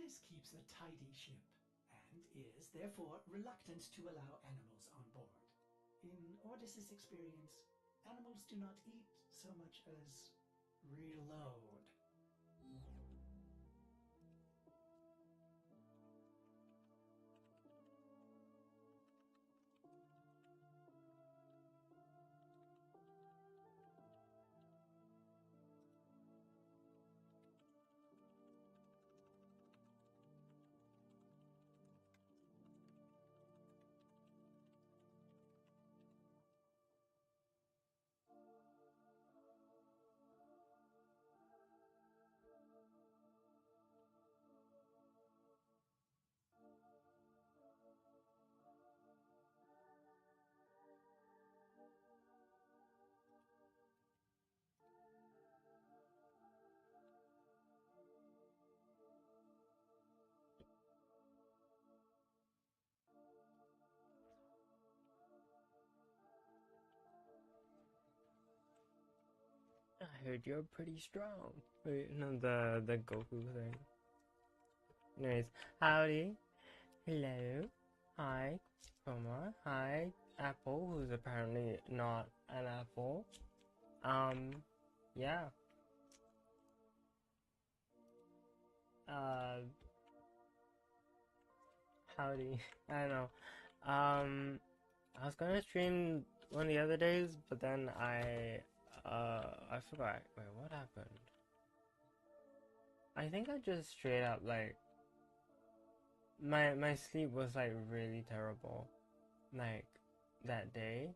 This keeps a tidy ship, and is therefore reluctant to allow animals on board. In Ordis's experience, animals do not eat so much as reload. I heard you're pretty strong. Wait, no, the Goku thing. Anyways, howdy, hello, hi, Chroma, hi, Apple, who's apparently not an apple. Yeah. Uh, Howdy. I don't know. I was gonna stream one of the other days, but then I forgot. Wait, what happened? I think I just straight up like my sleep was like really terrible, like that day,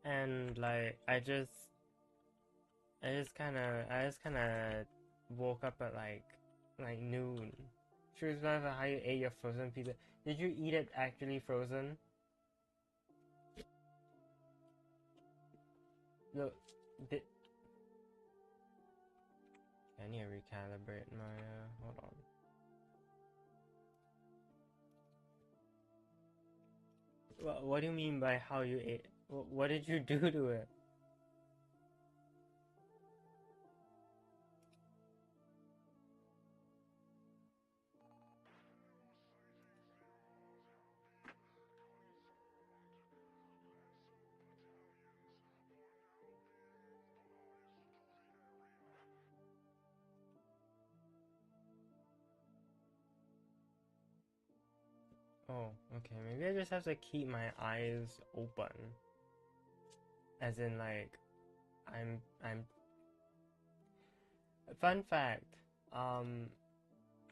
and like I just kind of woke up at like noon. Sure, it's not how you ate your frozen pizza. Did you eat it actually frozen? Look, did I need to recalibrate my hold on. What do you mean by how you ate? What did you do to it? Oh, okay. Maybe I just have to keep my eyes open. As in, like, I'm. Fun fact.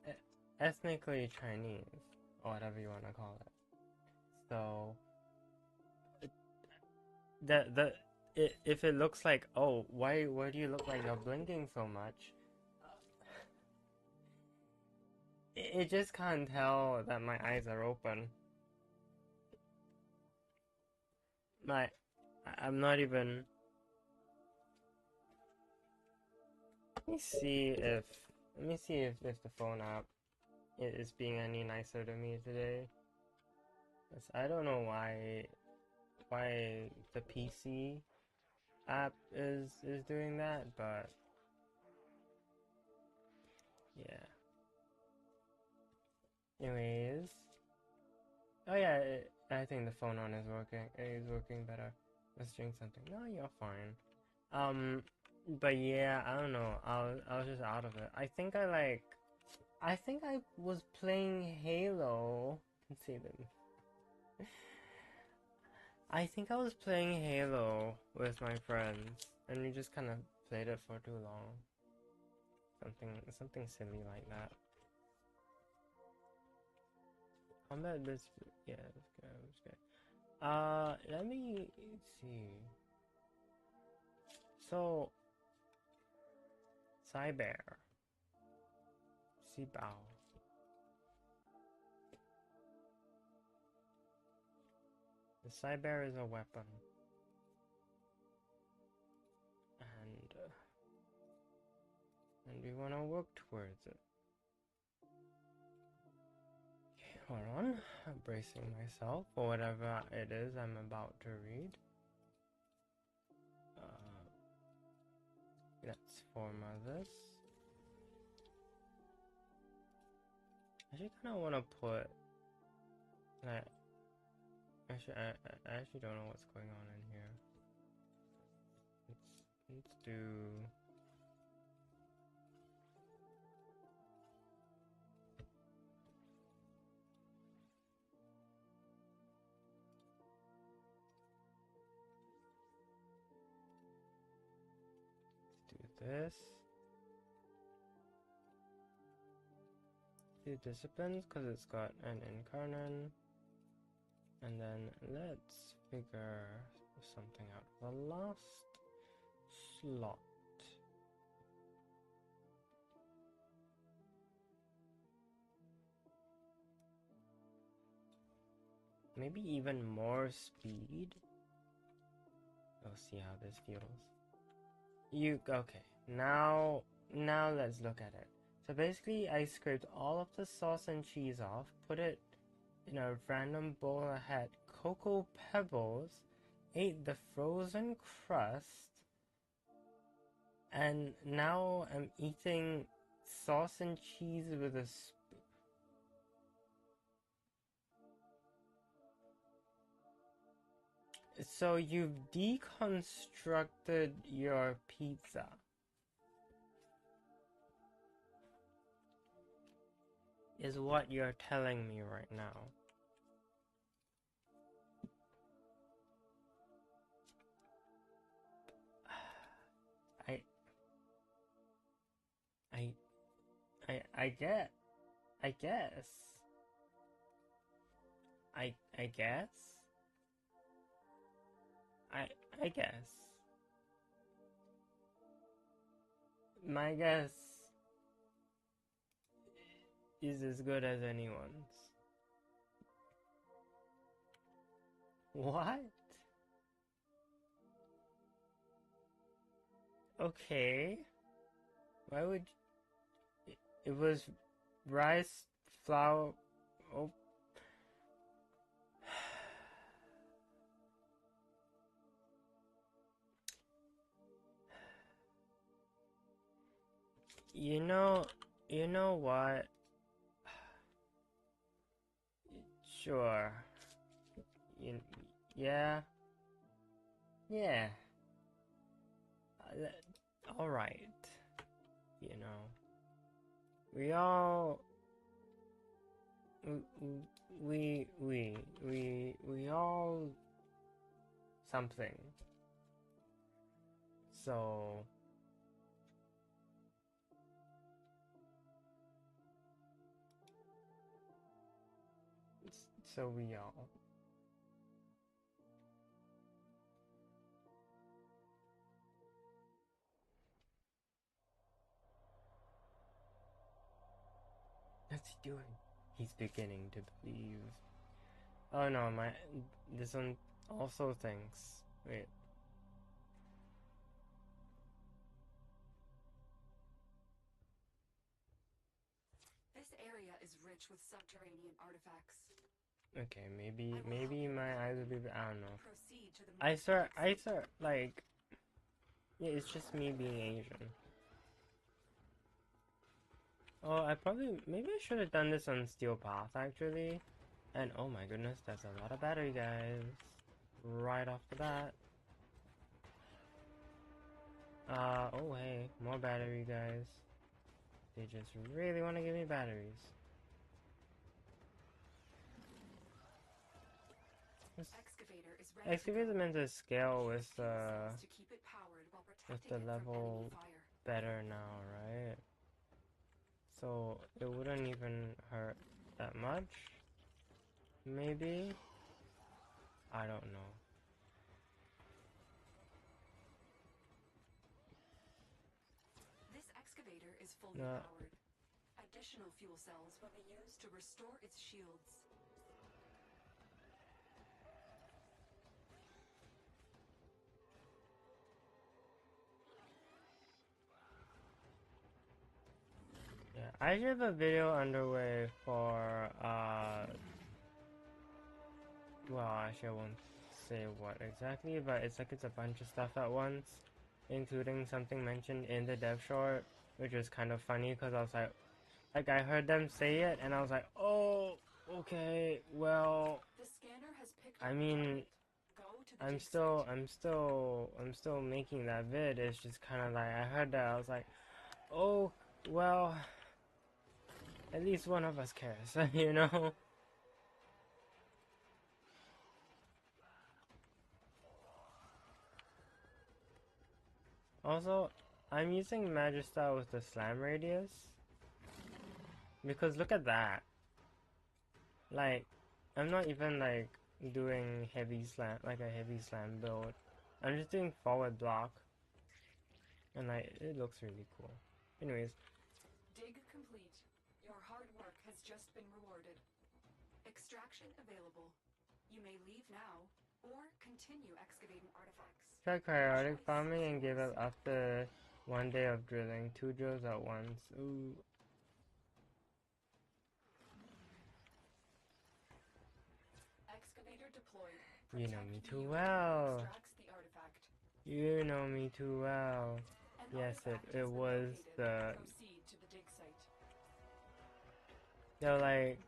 E- Ethnically Chinese, or whatever you want to call it. So, if it looks like, oh, why do you look like you're blinking so much? It just can't tell that my eyes are open. My, I'm not even. Let me see if the phone app is being any nicer to me today. 'Cause I don't know why the PC app is doing that, but yeah. Anyways, oh yeah, I think the phone one is working. It is working better. Let's drink something. No, you're fine. Um, but yeah, I don't know. I was just out of it. I think I was playing Halo. Let's see them. I think I was playing Halo with my friends, and we just kind of played it for too long. Something silly like that. Combat this, yeah, let's go, let's go. Let me see. So, Sibear, Sibear. The Sibear is a weapon, and and we want to work towards it. Okay, hold on. I'm bracing myself for whatever it is I'm about to read. let's form this. I actually kind of want to put like actually I actually don't know what's going on in here. Let's do this. Do disciplines because it's got an incarnate. And then let's figure something out. The last slot. Maybe even more speed. We'll see how this feels. Okay. Now let's look at it. So basically I scraped all of the sauce and cheese off, put it in a random bowl and had cocoa pebbles, ate the frozen crust, and now I'm eating sauce and cheese with a spoon. So you've deconstructed your pizza. Is what you're telling me right now. I guess. I guess. I guess. My guess is as good as anyone's. What? Okay. Why would it was rice, flour, oh. You know what? Sure. Yeah. Yeah. All right. You know. We all we all something. So we all. What's he doing? He's beginning to believe. Oh no, this one also thinks. Wait. This area is rich with subterranean artifacts. Okay, maybe my eyes will be. I don't know. Proceed to the I swear, like, yeah, it's just me being Asian. Oh, maybe I should have done this on Steel Path actually. And oh my goodness, that's a lot of battery, guys. Right off the bat. Oh hey, more battery, guys. They just really want to give me batteries. Excavator meant to scale with the level better now, right? So it wouldn't even hurt that much. Maybe? I don't know. This excavator is fully powered. Additional fuel cells will be used to restore its shields. Yeah, I actually have a video underway for well, actually I won't say what exactly, but it's a bunch of stuff at once. including something mentioned in the dev short, which was kind of funny because I was like I heard them say it and I was like, oh, okay, well, The scanner has picked I up mean, target. Go to the I'm dig still, site. I'm still making that vid. It's just kind of like I heard that I was like, oh, well, at least one of us cares, you know. Also, I'm using Magista with the slam radius because look at that. Like, I'm not even like doing heavy slam, like a heavy slam build. I'm just doing forward block, and like it looks really cool. Anyways, Dig complete. Your hard work has just been rewarded. Extraction available. You may leave now or continue excavating artifacts. try chaotic Choice farming is and give yours. up after 1 day of drilling. 2 drills at once. Ooh. Excavator deployed. You know Protect me the too unit well. that extracts the artifact. You know me too well. An Yes, artifact it has been was located. the. Proceed to the dig site. They were like,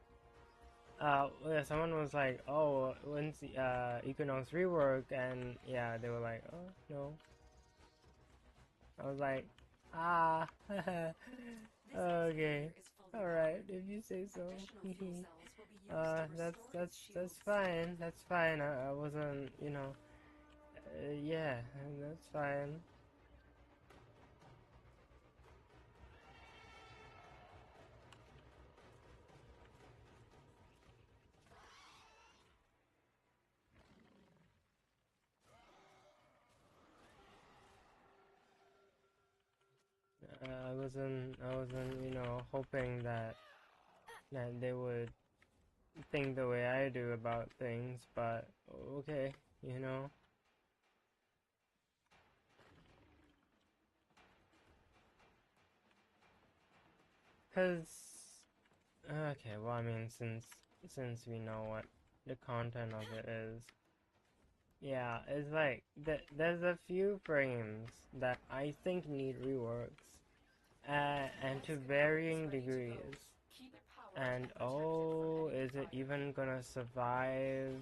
yeah, someone was like, oh, when's the Equinox rework? And yeah, they were like, oh no. I was like, ah, This okay, excavator is fully all right, powered. if you say so. Additional fuel cells will be used to restore its That's shields. fine. That's fine. I wasn't, you know, yeah, that's fine. I wasn't, you know, hoping that they would think the way I do about things, but okay, you know. Cause okay, well, I mean, since we know what the content of it is, yeah, it's like there's a few frames that I think need reworks, and to varying degrees. Keep it powered And protected oh, from any is it fire. even gonna survive?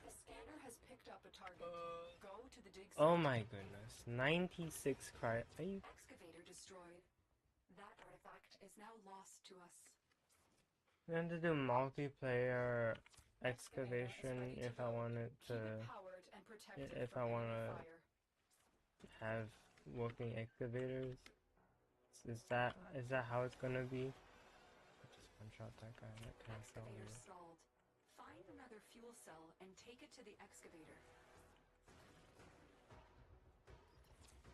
The scanner has picked up a target. Go to the dig site. Oh my goodness, 96 cry. Are you? Excavator destroyed. That artifact is now lost to us. I'm going to do multiplayer Excavator is excavation ready to if I go. wanted to. Keep it powered and protected If I from want enemy to fire. have working excavators, is that how it's gonna be? Just one shot that guy. That kind of felt Excavator weird. stalled. Find another fuel cell and take it to the excavator.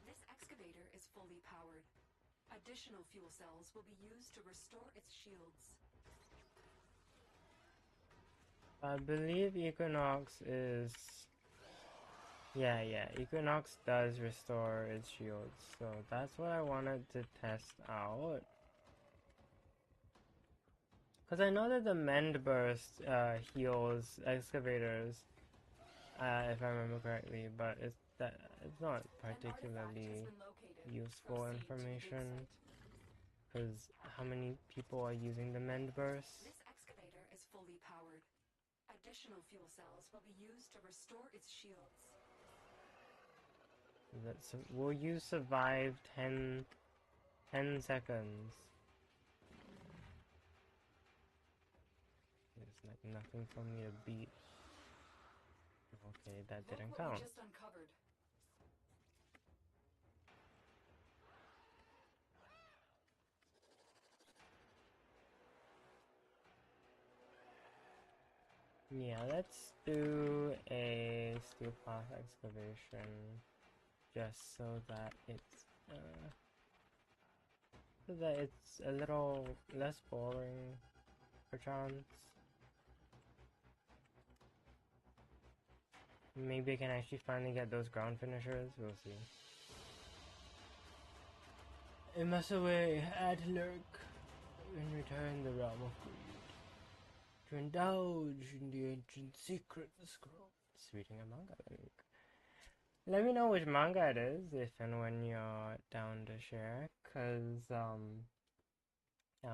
This excavator is fully powered. Additional fuel cells will be used to restore its shields. I believe Equinox is. Yeah, Equinox does restore its shields, so that's what I wanted to test out. Because I know that the Mend Burst heals excavators, if I remember correctly, but it's not particularly useful information. Because how many people are using the Mend Burst? This excavator is fully powered. Additional fuel cells will be used to restore its shields. Will you survive 10 seconds? There's like nothing for me to beat. Okay, that didn't Look what count. we just uncovered. Yeah, let's do a steel path excavation just so that it's a little less boring, perchance. Maybe I can actually finally get those ground finishers. We'll see. It must away at lurk and return the realm of greed to indulge in the ancient secret scroll. Just reading a manga link. Let me know which manga it is if and when you're down to share, cause I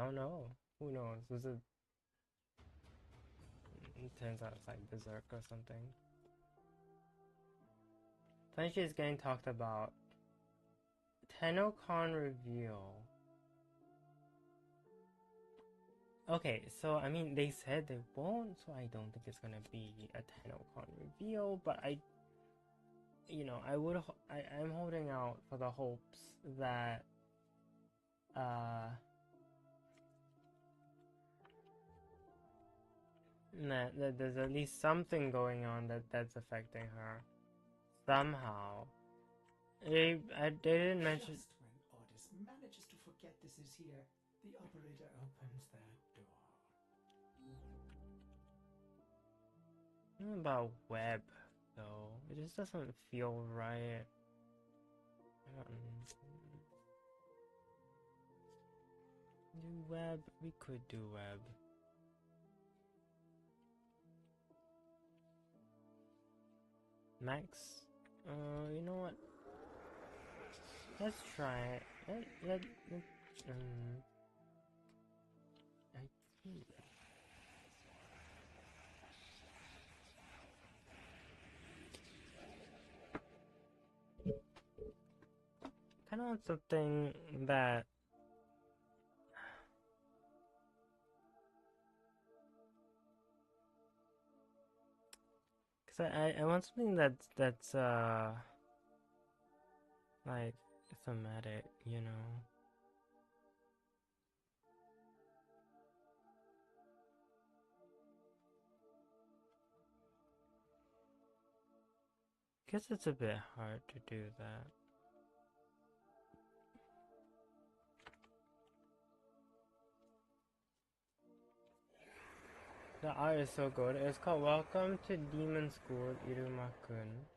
don't know. Who knows? It turns out it's like Berserk or something. Tenchi is getting talked about. TennoCon reveal. Okay, so I mean they said they won't, so I don't think it's gonna be a TennoCon reveal, but I'm holding out for the hopes that that there's at least something going on that's affecting her somehow. They didn't mention. Just when Ordis manages to forget this is here, the operator opens that door. Something about web, though. It just doesn't feel right. Do web? We could do web. Max? You know what? Let's try it. I think. Kind of want something that because I want something that's like thematic, you know. Guess it's a bit hard to do that. The art is so good. It's called Welcome to Demon School, Iruma-kun.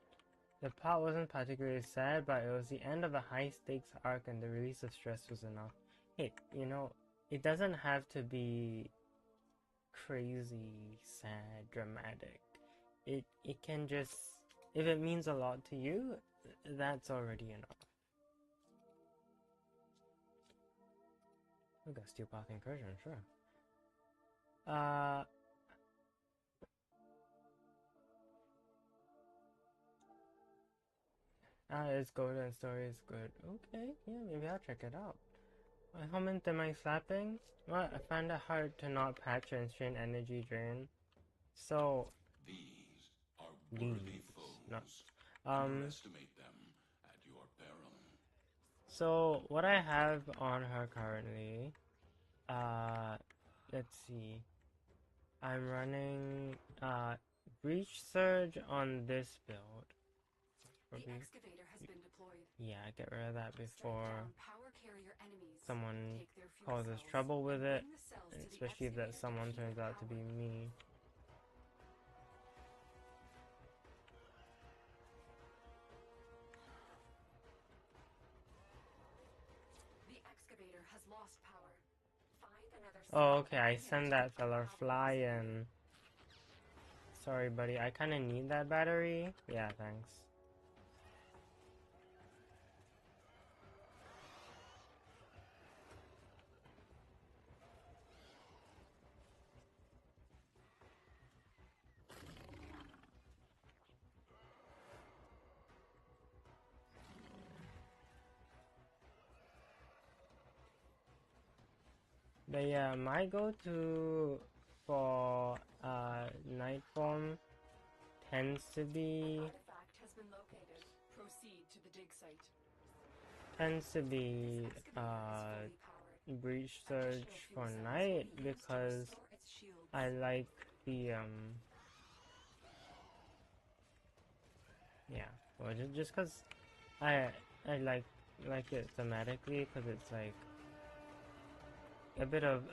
The plot wasn't particularly sad, but it was the end of a high-stakes arc and the release of stress was enough. Hey, it doesn't have to be crazy, sad, dramatic. It can just, if it means a lot to you, that's already enough. We got Steel Path Incursion, sure. It's good and story is good. Okay, yeah, maybe I'll check it out. How many am I slapping? Well, I find it hard to not patch and strain energy drain. So These are worthy foes. not Underestimate them at your peril. so what I have on her currently, let's see. I'm running Breach Surge on this build. The excavator has been deployed. Yeah, get rid of that before Power carrier enemies. someone Take their fuel causes cells trouble with and it, bring the cells and to the especially if that excavator someone to turns feed out to be power. me. The excavator has lost power. Find another Oh, okay, I send that fella flying. Sorry, buddy, I kinda need that battery. Yeah, thanks. But yeah, my go-to for night form tends to be Artifact has been located. Proceed to the dig site. This Breach Surge for night because I like the yeah, well, just because I like it thematically because it's like a bit of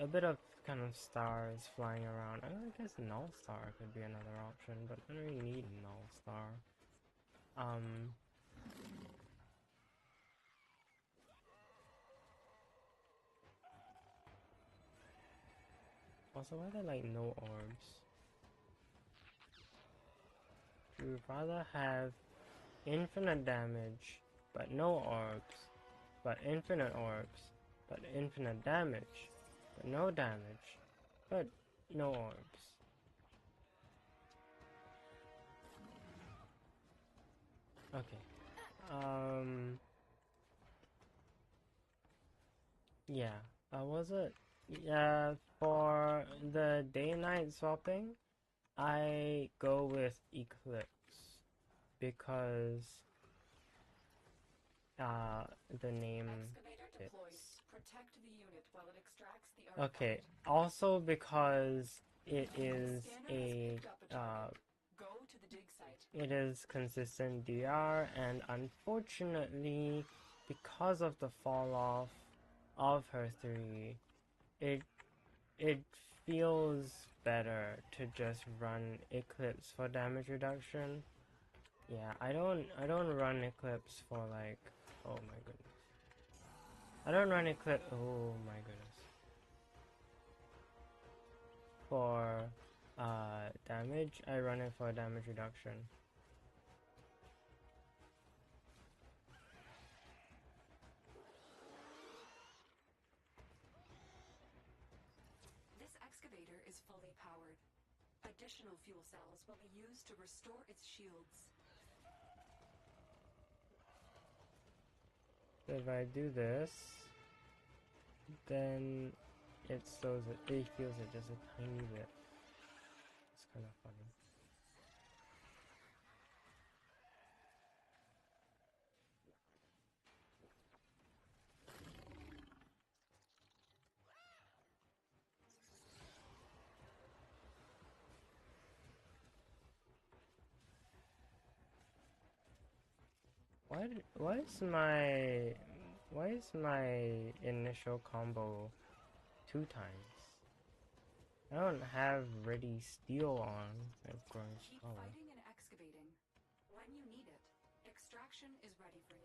kind of stars flying around. I guess Null Star could be another option, but I don't really need Null Star. Also, why are there like no orbs? We would rather have infinite damage, but no orbs, but infinite orbs, but infinite damage, but no damage, but no orbs. Okay. Yeah. Was it? Yeah, for the day-night swapping, I go with Eclipse because the name Excavator deployed. fits. Protect the unit while it extracts the artifact. Okay, also because it The is scanner has a picked up a target. Go to the dig site. it is consistent DR, and unfortunately, because of the fall off of her 3, it feels better to just run Eclipse for damage reduction. Yeah, I don't run Eclipse for like, oh my goodness. I don't run Eclipse, oh my goodness. For damage, I run it for damage reduction. This excavator is fully powered. Additional fuel cells will be used to restore its shields. So if I do this, then it slows it, it heals it just a tiny bit. It's kind of funny. Why is my initial combo 2 times? I don't have ready steel on. I'm growing Keep slower. fighting and excavating. When you need it, extraction is ready for you.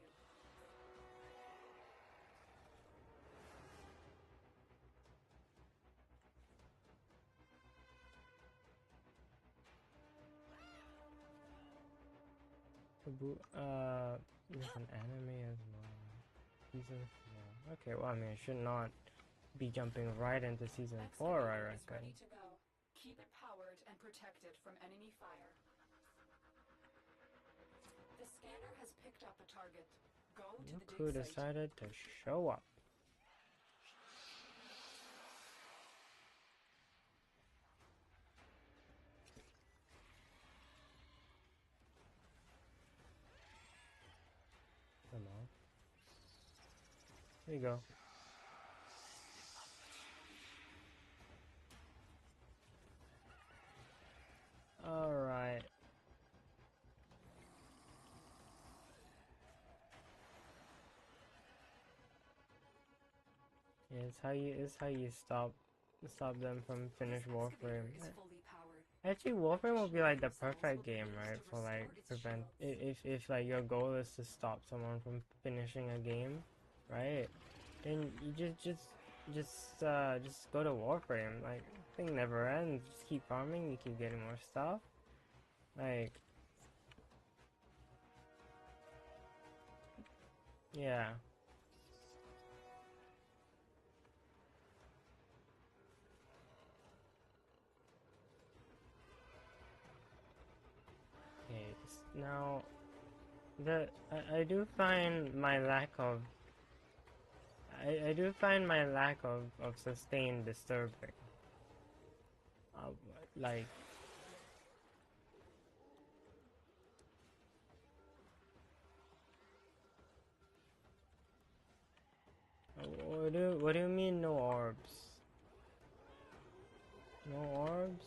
There's an anime as well. Season 4. Okay, well, I mean, I should not be jumping right into Season 4, I Excavator is reckon. ready to go. Keep it powered and protected from enemy fire. The scanner has picked up a target. Go to Look the who dig site. decided to show up. Come on. There you go. Alright. Yeah, it's how you stop them from finish This Warframe. excavator is fully powered. Actually, Warframe would be like the perfect game, right? For like prevent if like your goal is to stop someone from finishing a game, right? Then you just go to Warframe. Like, thing never ends. Just keep farming. You keep getting more stuff. Like, yeah. Okay. Now, I do find my lack of I do find my lack of sustain disturbing. Like, what do you mean no orbs? No orbs?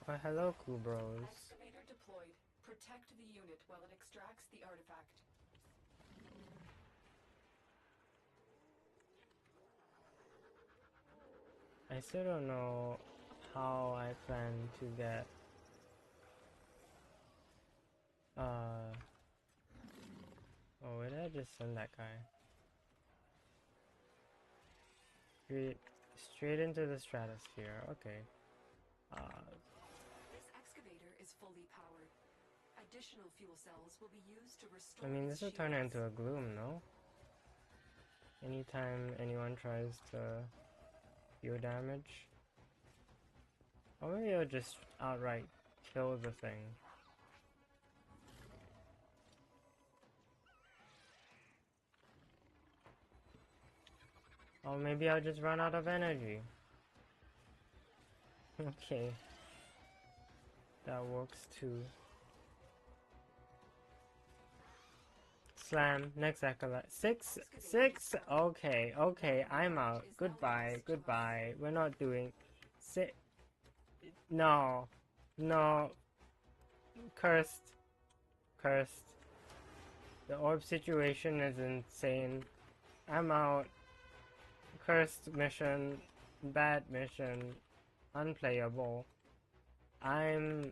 Oh, hello, cool bros. Excavator deployed. Protect the unit while it extracts the artifact. I still don't know how I plan to get oh, where did I just send that guy? Straight into the stratosphere, okay. This excavator is fully powered. Additional fuel cells will be used to restore. I mean, its this will turn shields. into a gloom, no? Anytime anyone tries to deal damage. Or maybe it'll just outright kill the thing. Or maybe I'll just run out of energy. Okay. That works too. Slam, next acolyte. Six? Okay, okay, I'm out. Goodbye, goodbye. We're not doing... Six. No. No. Cursed. Cursed. The orb situation is insane. I'm out. Cursed mission. Bad mission. Unplayable. I'm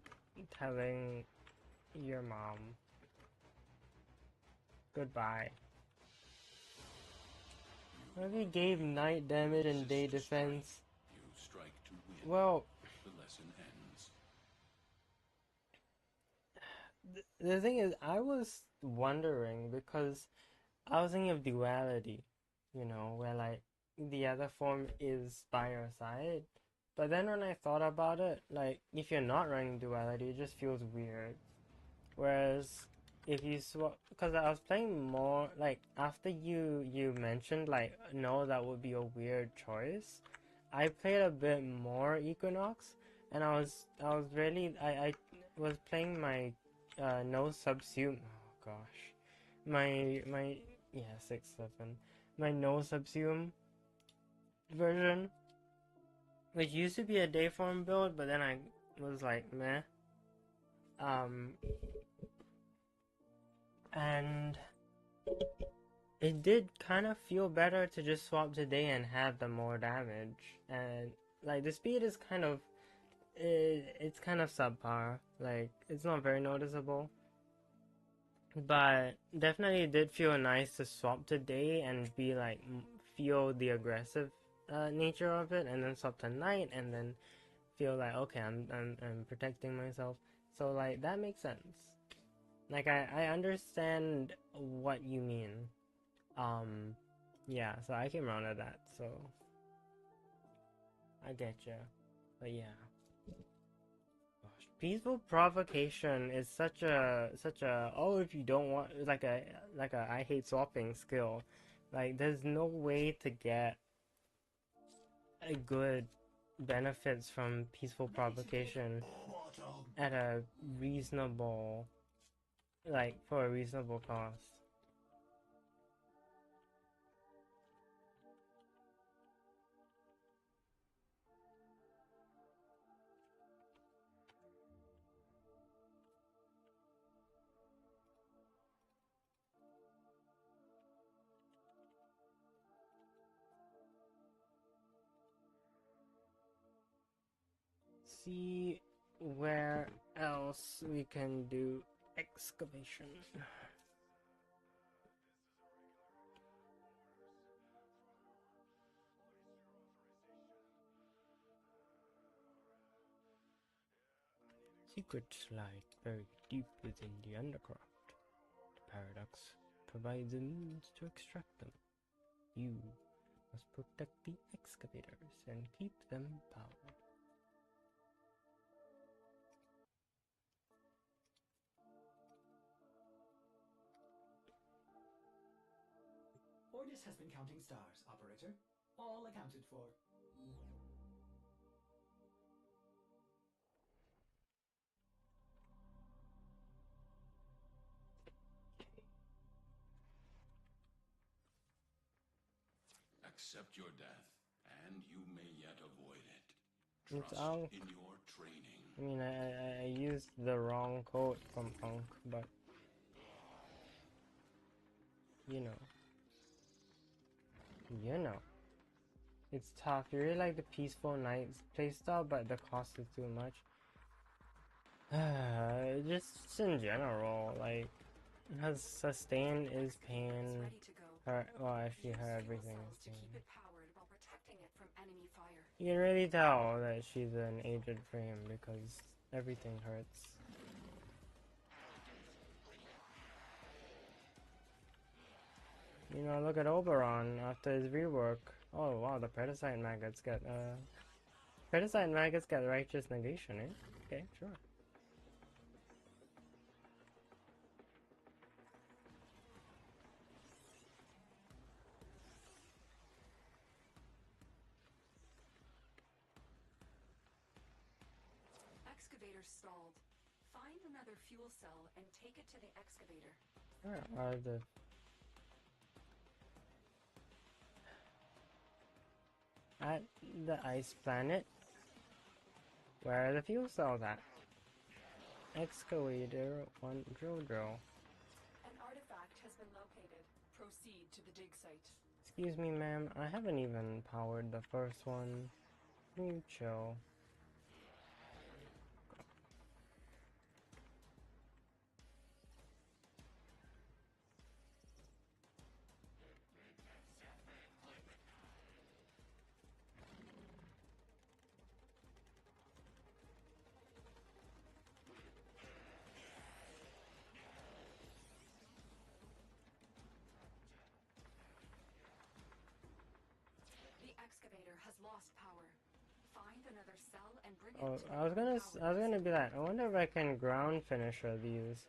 telling your mom. Goodbye. Maybe gave night damage and day defense. You strike to win. Well, The lesson ends. the thing is, I was wondering because I was thinking of duality, you know, where like the other form is by your side. But then when I thought about it, like if you're not running duality, it just feels weird. Whereas if you swap, because I was playing more like after you mentioned like no, that would be a weird choice. I played a bit more Equinox, and I was was playing my no subsume. Oh gosh, my yeah 6-7, my no subsume version, which used to be a dayform build, but then I was like meh. And it did kind of feel better to just swap to day and have the more damage, and like the speed is kind of it's kind of subpar, like it's not very noticeable, but definitely did feel nice to swap to day and be like feel the aggressive nature of it, and then swap to night and then feel like okay, I'm protecting myself, so like that makes sense. Like I understand what you mean. Yeah, so I came around to that, so I get you. But yeah. Gosh, peaceful provocation is such a oh, if you don't want, like a I hate swapping skill. Like there's no way to get a good benefits from peaceful provocation at a reasonable, like for a reasonable cost. See where else we can do excavation. Secrets lie buried deep within the undercroft. The paradox provides a means to extract them. You must protect the excavators and keep them powered. Ordis has been counting stars, operator. All accounted for. Accept your death, and you may yet avoid it. It's Trust Ankh. in your training. I mean, I used the wrong quote from Ankh, but you know. It's tough. You really like the peaceful knights playstyle, but the cost is too much. Just in general, like, her sustain is pain. Ready to go. Her, well, actually, Use her fuel everything cells is to pain. keep it powered while protecting it from enemy fire. You can really tell that she's an aged frame because everything hurts. You know, look at Oberon after his rework. Oh wow, the Predacite maggots get righteous negation, eh? Okay, sure. Excavator stalled. Find another fuel cell and take it to the excavator. Where are the... At the ice planet? Where are the fuel cells at? Excavator 1 drill. An artifact has been located. Proceed to the dig site. Excuse me, ma'am. I haven't even powered the first one. You chill. The excavator has lost power. Find another cell and bring Oh, it to I was gonna be like, I wonder if I can ground finisher these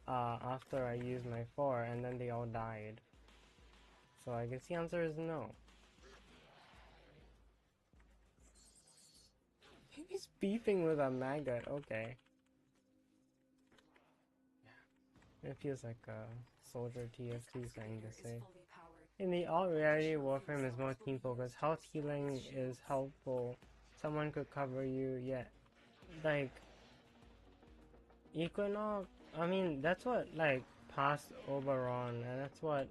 after I use my 4 and then they all died. So I guess the answer is no. He's beefing with a maggot, okay. Yeah. It feels like a soldier TFT thing to say. In the all-reality, Warframe is more team-focused. Health healing is helpful. Someone could cover you, yet, like, Equinox, I mean, that's what, like, past Oberon, and that's what,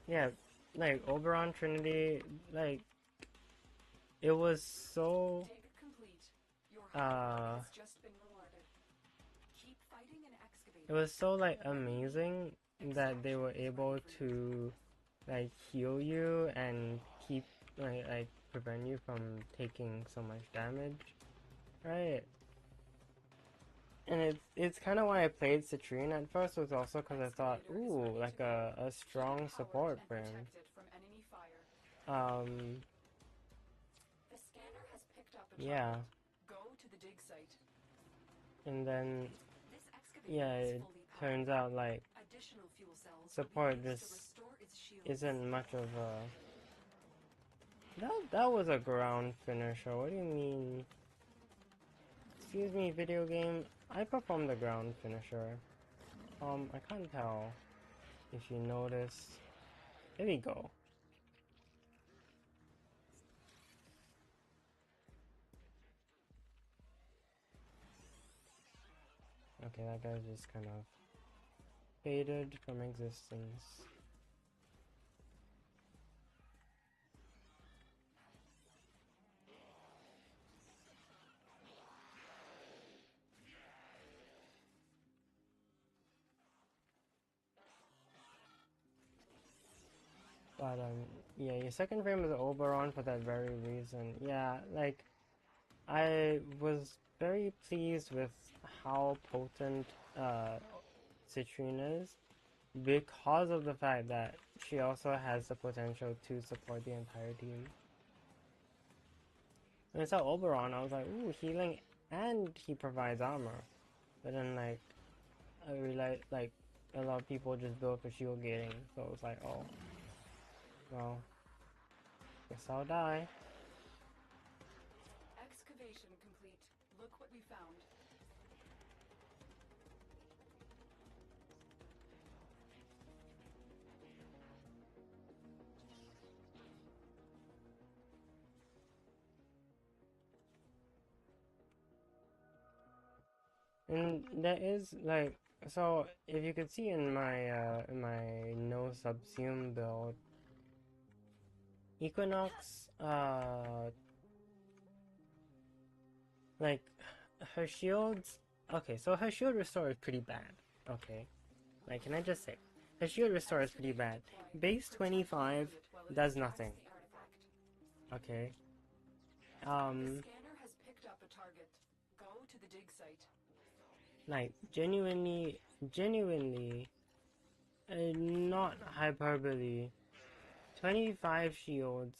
yeah, like, Oberon Trinity, like, it was so, it was so, like, amazing that they were able to, like, heal you and keep, like prevent you from taking so much damage, right? And it's kind of why I played Citrine at first, was also because I thought, ooh, like a strong support frame. Yeah. And then, yeah, it turns out like support just isn't much of a... That was a ground finisher, what do you mean? Excuse me, video game, I performed the ground finisher. I can't tell if you noticed. There we go. Okay, that guy just kind of faded from existence. But yeah, your second frame is Oberon for that very reason. Yeah, like, I was very pleased with how potent Citrine is, because of the fact that she also has the potential to support the entire team. When I saw Oberon, I was like, ooh, healing, and he provides armor. But then, like, I realized, like, a lot of people just build for shield gating, so it was like, oh, well, guess I'll die. Excavation complete. Look what we found. And there is, like, so if you could see in my no subsume build, Equinox, like, her shields, okay, so her shield restore is pretty bad, okay, like, can I just say, her shield restore is pretty bad. Base 25 does nothing. Okay. The scanner has picked up a target. Go to the dig site. Like, genuinely, not hyperbole. 25 shields.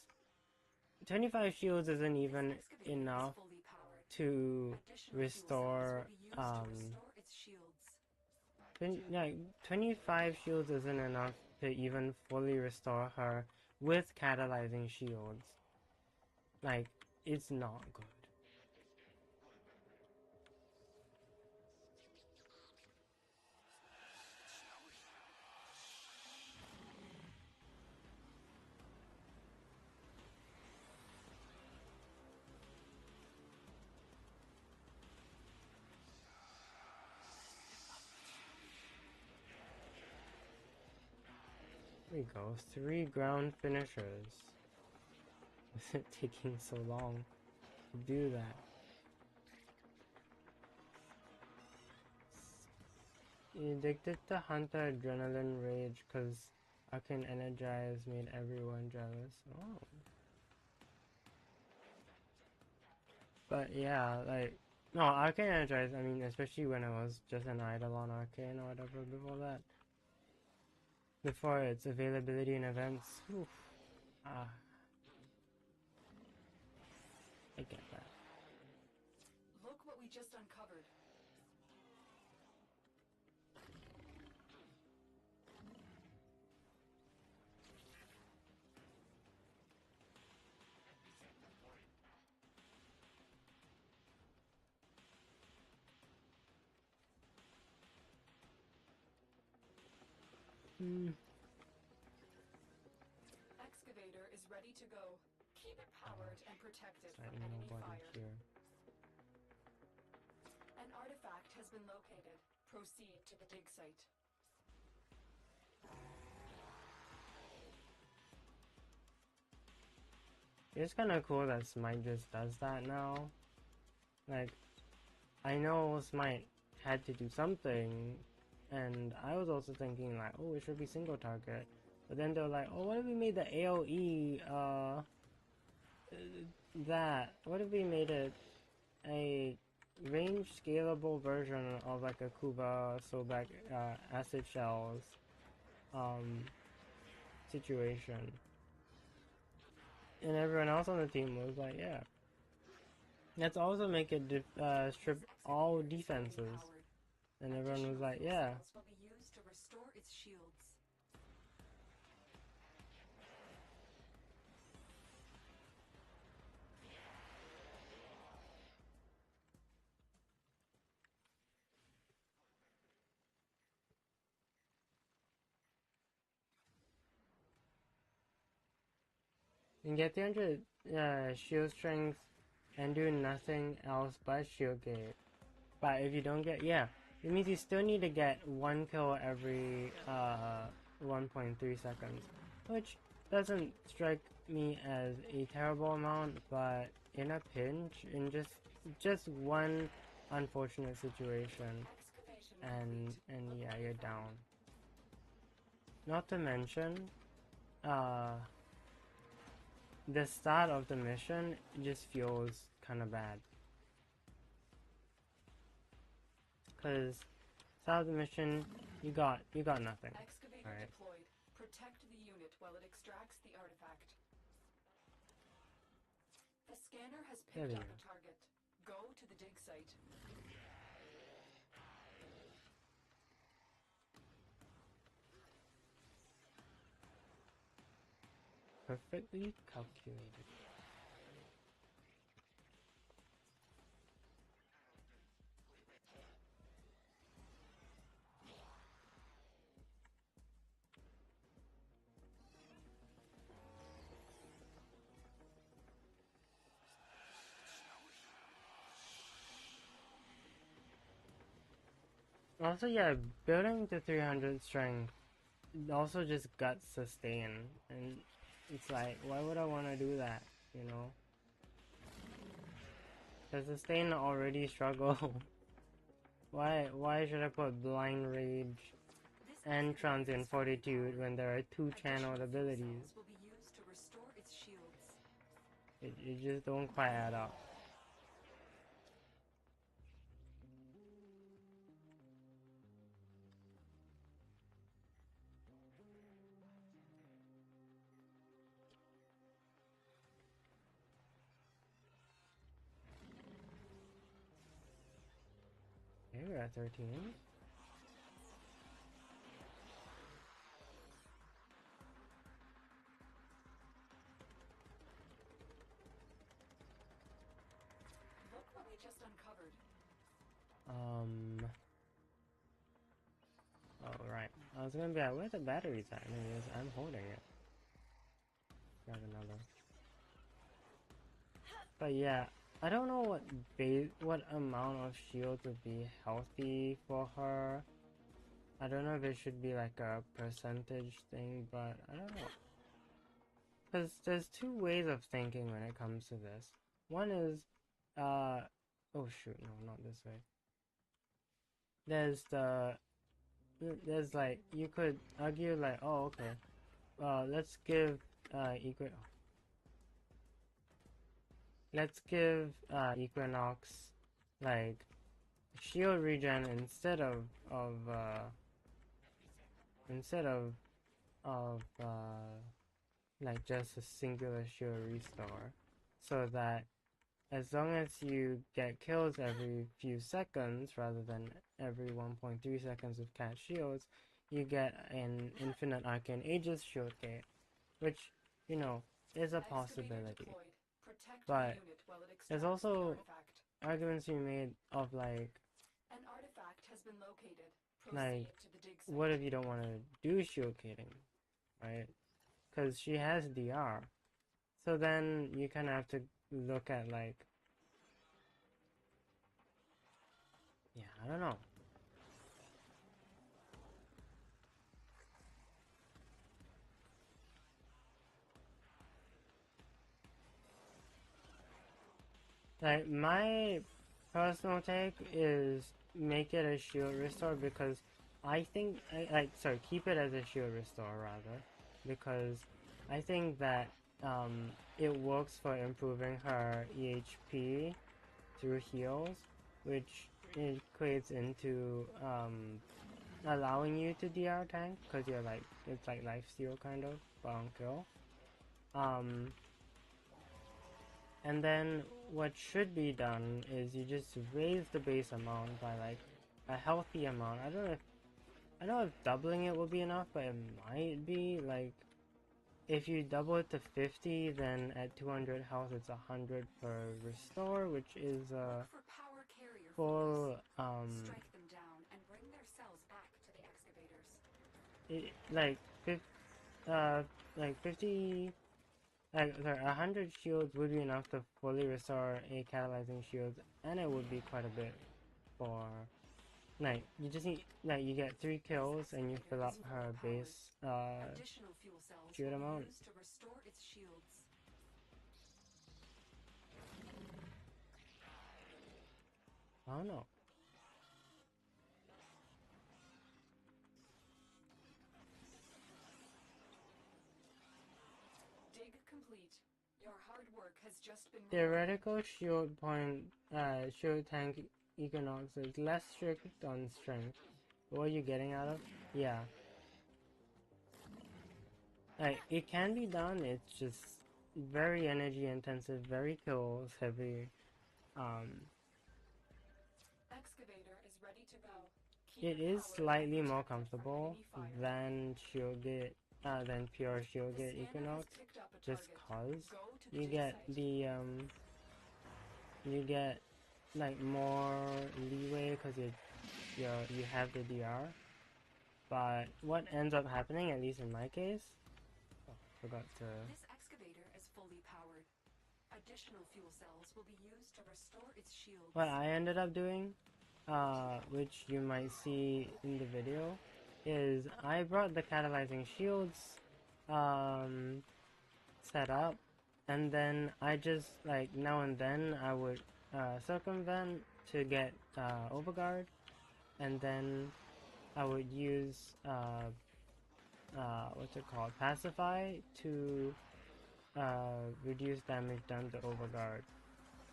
25 shields isn't even enough Fully powered. to Additional fuel cells restore, will be used to restore its shields. 25 shields isn't enough to even fully restore her with catalyzing shields. Like, it's not good. There we go, 3 ground finishers. Is it taking so long to do that? Addicted to Hunter Adrenaline Rage because Arcane Energize made everyone jealous. Oh. But yeah, like, no, Arcane Energize, I mean, especially when I was just an idol on Arcane or whatever before that. Before its availability in events. Oof. Ah. I get that. Look what we just uncovered. Excavator is ready to go. Keep it powered and protected from enemy fire. Here. An artifact has been located. Proceed to the dig site. It's kind of cool that Smite just does that now. Like, I know Smite had to do something, and I was also thinking like, oh, it should be single target. But then they were like, oh, what if we made the AoE, what if we made it a range scalable version of like a Kuba, Sobek, acid shells, situation? And everyone else on the team was like, yeah. Let's also make it strip all defenses. And everyone was like, yeah. Will be used to restore its shields. And get 300 shield strength and do nothing else but shield gate. But if you don't get, yeah, it means you still need to get 1 kill every 1.3 seconds, which doesn't strike me as a terrible amount, but in a pinch, in just one unfortunate situation, and yeah, you're down. Not to mention, the start of the mission just feels kind of bad. Cause start of the mission, you got nothing. Excavator Alright. deployed. Protect the unit while it extracts the artifact. The scanner has picked up a target. Go to the dig site. Perfectly calculated. Also, yeah, building to 300 strength also just guts sustain, and it's like, why would I want to do that, you know? Because sustain already struggle. Why should I put blind rage and transient fortitude when there are 2 channeled abilities? Will be used to restore its shields. It just don't quite add up. Okay, we're at 13. Look what we just uncovered. Oh, right. I was gonna be like, where's the batteries at? Anyways, I'm holding it. Grab another. But yeah, I don't know what amount of shields would be healthy for her. I don't know if it should be like a percentage thing, but I don't know. Because there's two ways of thinking when it comes to this. One is, oh shoot, no, not this way. There's like, you could argue like, oh, okay, let's give Equinox like shield regen instead of like just a singular shield restore, so that as long as you get kills every few seconds rather than every 1.3 seconds with cat shields, you get an infinite arcane aegis shield gate, which, you know, is a possibility. But there's also arguments to be made of like, an artifact has been located. like, Proceed to the dig site. what if you don't want to do shield gating, right? Because she has DR. So then you kind of have to look at like, yeah, I don't know. Like, my personal take is make it a shield restore, because I think, keep it as a shield restore rather, because I think that it works for improving her EHP through heals, which equates into allowing you to DR tank, because you're like, it's like lifesteal kind of, but on kill. And then what should be done is you just raise the base amount by like a healthy amount. I don't know if doubling it will be enough, but it might be. Like, if you double it to 50, then at 200 health it's 100 per restore, which is full Strike them down and bring their cells back to the excavators. like 50, like, sorry, 100 shields would be enough to fully restore a catalyzing shield, and it would be quite a bit for, like, you just need, like, you get 3 kills and you fill up her base Additional fuel cells shield will be amount. used to restore its shields. I don't know. Dig complete. Your hard work has just been Theoretical shield shield tank Equinox is less strict on strength. What are you getting out of? Yeah. Like, it can be done, it's just very energy intensive, very kills heavy. Excavator is ready to go. It is slightly more comfortable than than pure shield gate Equinox, just cause you get like more leeway because you have the DR. But what ends up happening, at least in my case, forgot to. This excavator is fully powered. Additional fuel cells will be used to restore its shields. What I ended up doing, which you might see in the video, is I brought the catalyzing shields set up, and then I just, like, now and then I would circumvent to get overguard, and then I would use what's it called, pacify, to reduce damage done to Overguard,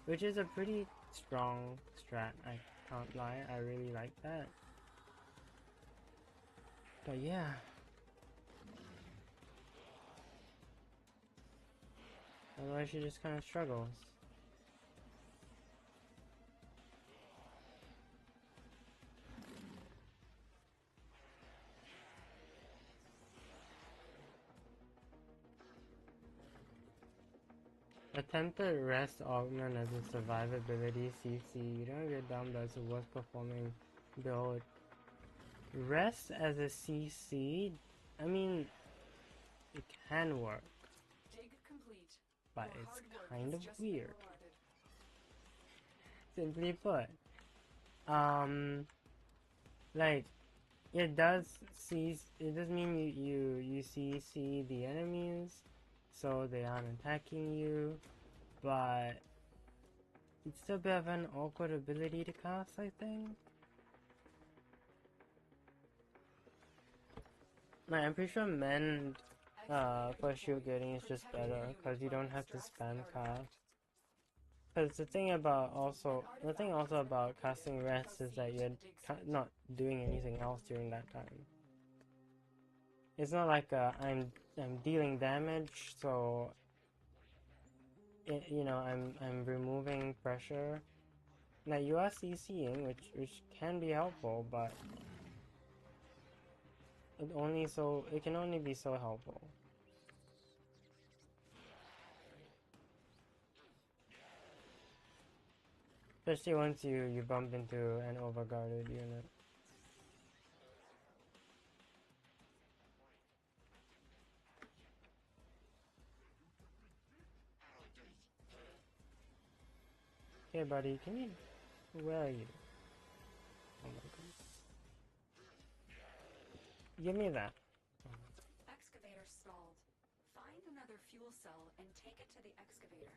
which is a pretty strong strat, I can't lie. I really like that. But yeah. Otherwise she just kind of struggles. Attempted rest augment as a survivability CC. You don't get down, but it's a worst performing build. Rest as a CC? I mean, it can work. Dig complete. But Your it's hard work kind has of just been weird. rewarded. Simply put. Like, it does mean you CC the enemies, so they aren't attacking you, but it's still a bit of an awkward ability to cast, I think. Like, I'm pretty sure mend for shield getting is just better, because you don't have to spam cast. Because the thing also about casting rest is that you're not doing anything else during that time. It's not like I'm dealing damage, so I'm removing pressure. Now you are CCing, which can be helpful, but it can only be so helpful. Especially once you bump into an overguarded unit. Hey buddy, where are you? Oh my god. Give me that. Excavator stalled. Find another fuel cell and take it to the excavator.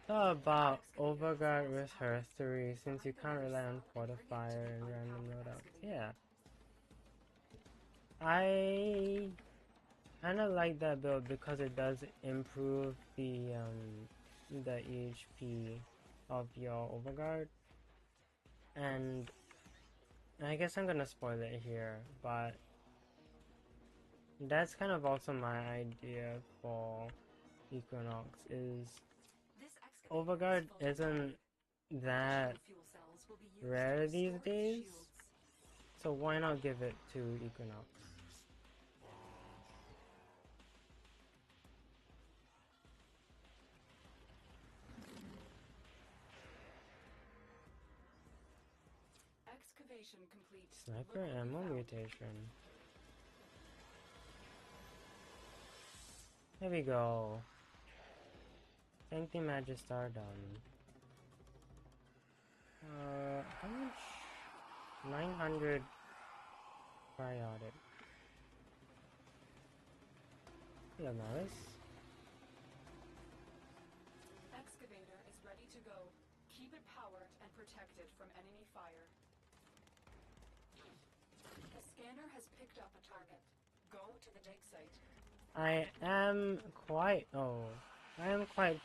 How about Overguard with Herstory, since you can't rely on Fortifier and random loadouts? Yeah. I kinda like that build because it does improve the HP of your Overguard. And I guess I'm gonna spoil it here, but that's kind of also my idea for Equinox is Overguard isn't that rare these days, so why not give it to Equinox? Excavation complete. Sniper ammo mutation. There we go. Sancti Magistar done. How much? 900 Cryotic. Hello, Maris. Excavator is ready to go. Keep it powered and protected from enemy fire. The scanner has picked up a target. Go to the dig site. I am quite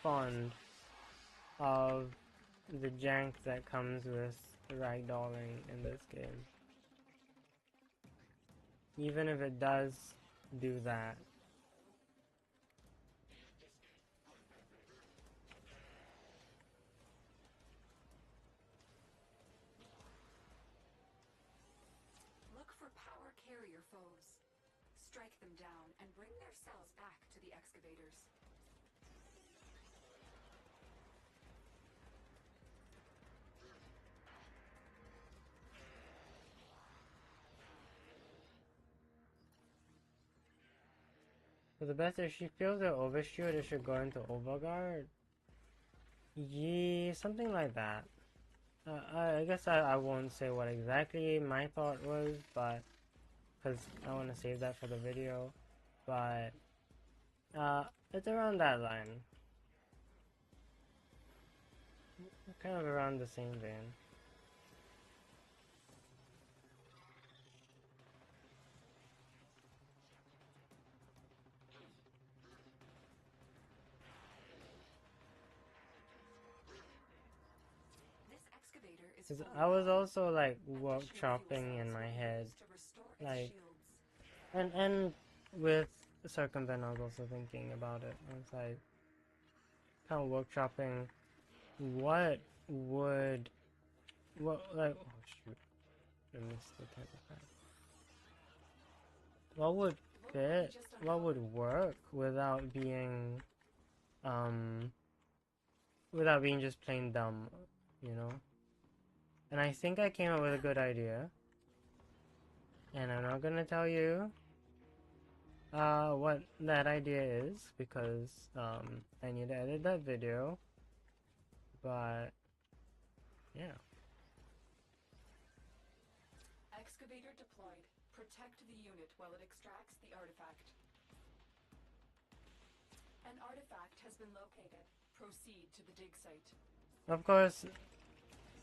fond of the jank that comes with ragdolling in this game. Even if it does do that. Look for power carrier foes. Strike them down and bring their cells back to the excavators. So the best, if she feels her overshoot, it should go into overguard. Yeah, something like that. I guess I won't say what exactly my thought was, but because I want to save that for the video. but it's around that line. Kind of around the same vein. This excavator is 'Cause fully I was powered. also like Additional workshopping fuel in cells my will be head, used to restore its like, shields. and with Circumvent, I was also thinking about it. I was like, kind of workshopping, what would, like, oh shoot, I missed the type of that. What would fit? What would work without being just plain dumb, you know? And I think I came up with a good idea. And I'm not gonna tell you what that idea is because I need to edit that video. But yeah. Excavator deployed. Protect the unit while it extracts the artifact. An artifact has been located. Proceed to the dig site. Of course,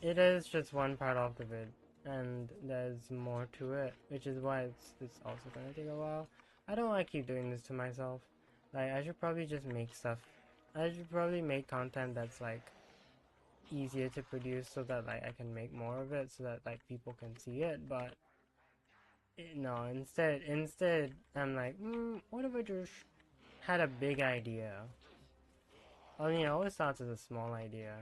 it is just one part of the vid, and there's more to it, which is why it's also gonna take a while. I don't want to keep doing this to myself. Like, I should probably just make stuff. I should probably make content that's like easier to produce so that like I can make more of it so that like people can see it. But no, instead I'm like, what if I just had a big idea? I mean, it always starts as a small idea,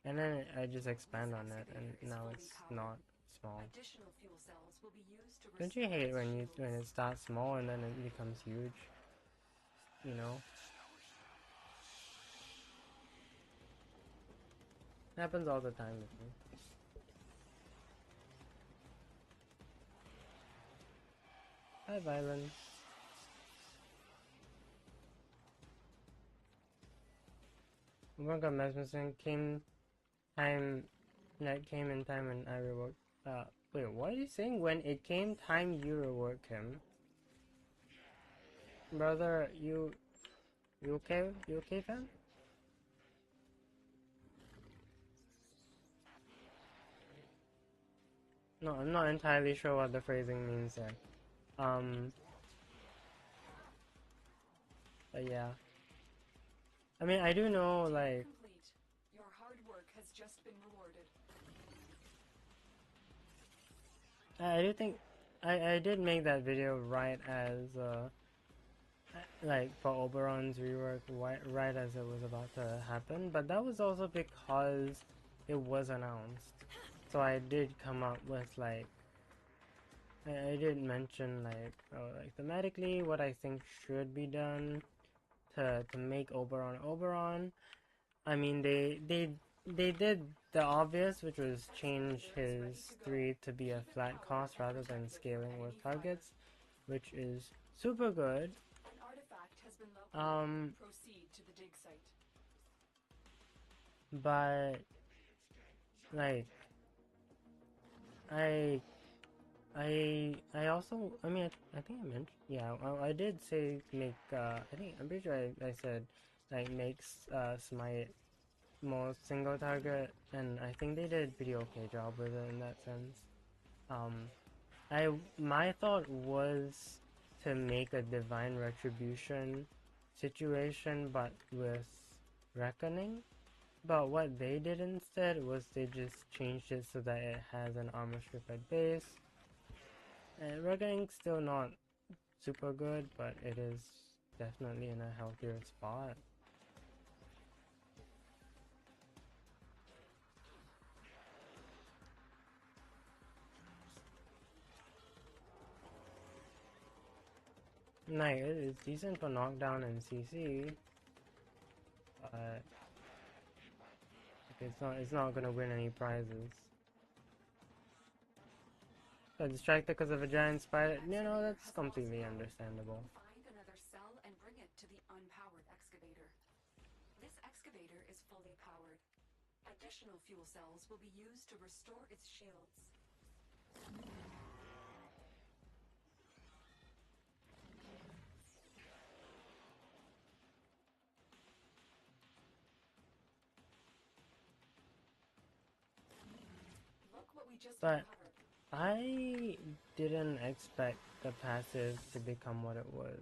and then I just expand on it, and now it's not small. Additional fuel cells will be used to Don't you hate when it starts small and then it becomes huge? You know? It happens all the time with me. Hi, Violence. Omega Mesmerson came time that came in time and I reworked wait, what are you saying? When it came time you rework him? Brother, you okay? You okay, fam? No, I'm not entirely sure what the phrasing means there. But yeah. I mean, I do know, like... Complete. Your hard work has just been rewarded. I do think... I did make that video right as, like, for Oberon's rework, right as it was about to happen. But that was also because it was announced. So I did come up with, like... I did mention, like, thematically what I think should be done to make Oberon. I mean, they did the obvious, which was change his 3 to be a flat cost rather than scaling with targets, which is super good. An artifact has been located. Proceed to the dig site. But like I also, I mean, I think I mentioned, yeah, I did say make, I'm pretty sure I said, like, make, Smite more single target, and I think they did a pretty okay job with it in that sense. My thought was to make a Divine Retribution situation, but with Reckoning. But what they did instead was they just changed it so that it has an armor strip at base. Reckoning's still not super good, but it is definitely in a healthier spot. Like, it's decent for knockdown and CC, but it's not gonna win any prizes. Got distracted because of a giant spider. You know, that's completely understandable. Find another cell and bring it to the unpowered excavator. This excavator is fully powered. Additional fuel cells will be used to restore its shields. just But uncovered. I didn't expect the passive to become what it was.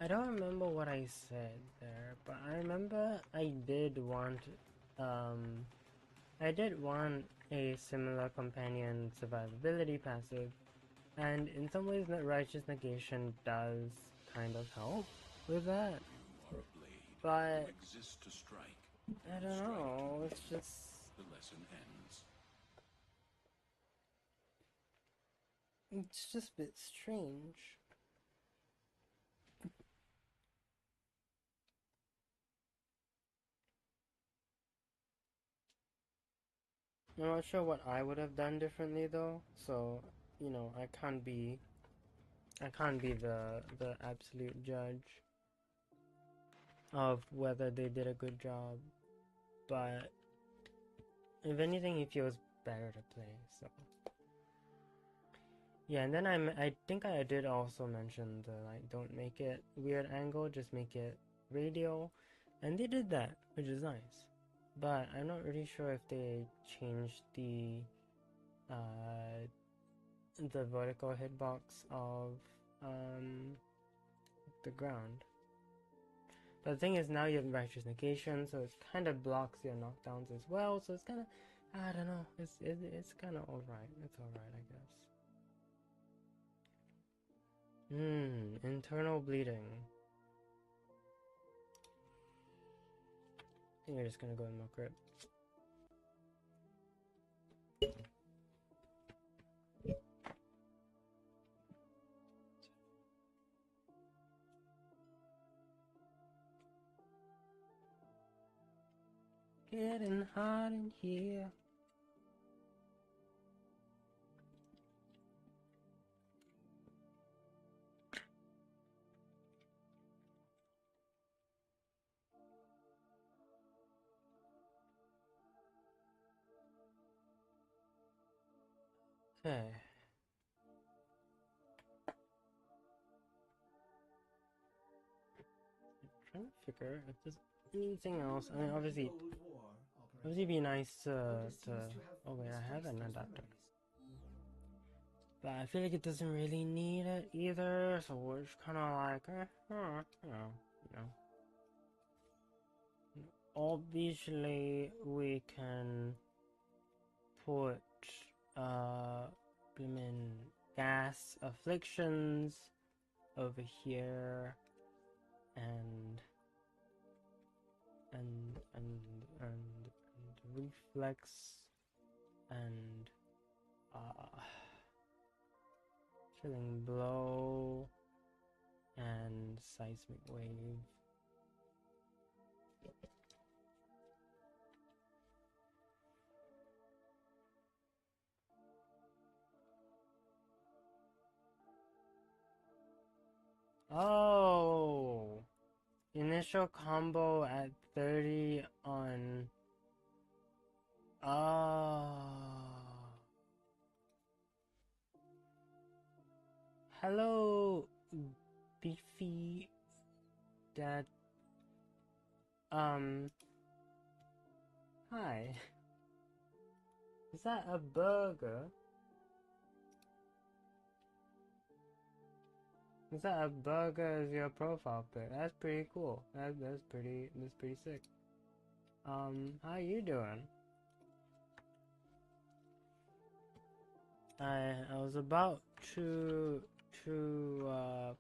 I don't remember what I said there, but I remember I did want a similar companion survivability passive, and in some ways that righteous negation does kind of help with that, You are a blade. but You exist to strike. I don't Strike. know, it's just The lesson ends. a bit strange. I'm not sure what I would have done differently though, so you know, I can't be the absolute judge of whether they did a good job, but if anything, it feels better to play. So yeah, and then I think I did also mention the like don't make it weird angle, just make it radial, and they did that, which is nice. But I'm not really sure if they changed the vertical hitbox of the ground. But the thing is, now you have righteous negation, so it kind of blocks your knockdowns as well. So it's kind of, I don't know. It's kind of alright. It's alright, I guess. Internal bleeding. I think we're just gonna go in my crypt. Getting hot in here. Okay. Trying to figure if there's anything else. I mean, obviously, it'd be nice to. Oh wait, I have an adapter. But I feel like it doesn't really need it either, so we're just kind of like, you know. Obviously, we can put, blimmin' gas afflictions over here, and reflex, and, chilling blow, and seismic wave. Oh! Initial combo at 30 on... Hello, beefy dad. Hi. Is that a burger? Is that a burger as your profile pic? That's pretty cool. That's pretty sick. How you doing? I was about to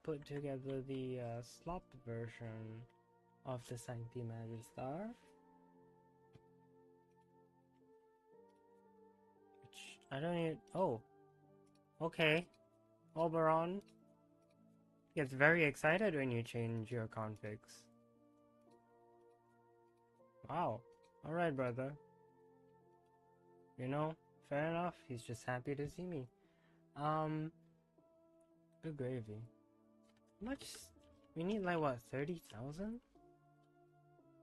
put together the slop version of the Sancti Magistar, which I don't even. Oh, okay. Oberon gets very excited when you change your configs. Wow. All right, brother. You know, fair enough. He's just happy to see me. Good gravy. Much? We need like what, 30,000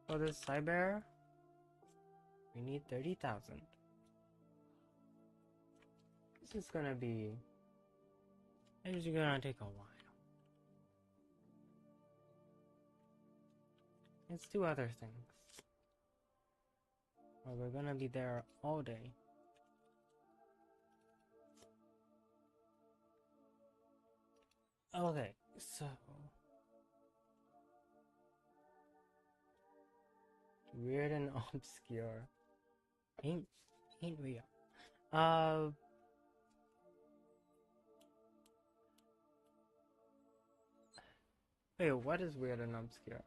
for this Sibear? We need 30,000. This is gonna be. It's gonna take a while. Let's do other things. Or we're gonna be there all day. Okay, so weird and obscure. Ain't we? Wait, what is weird and obscure?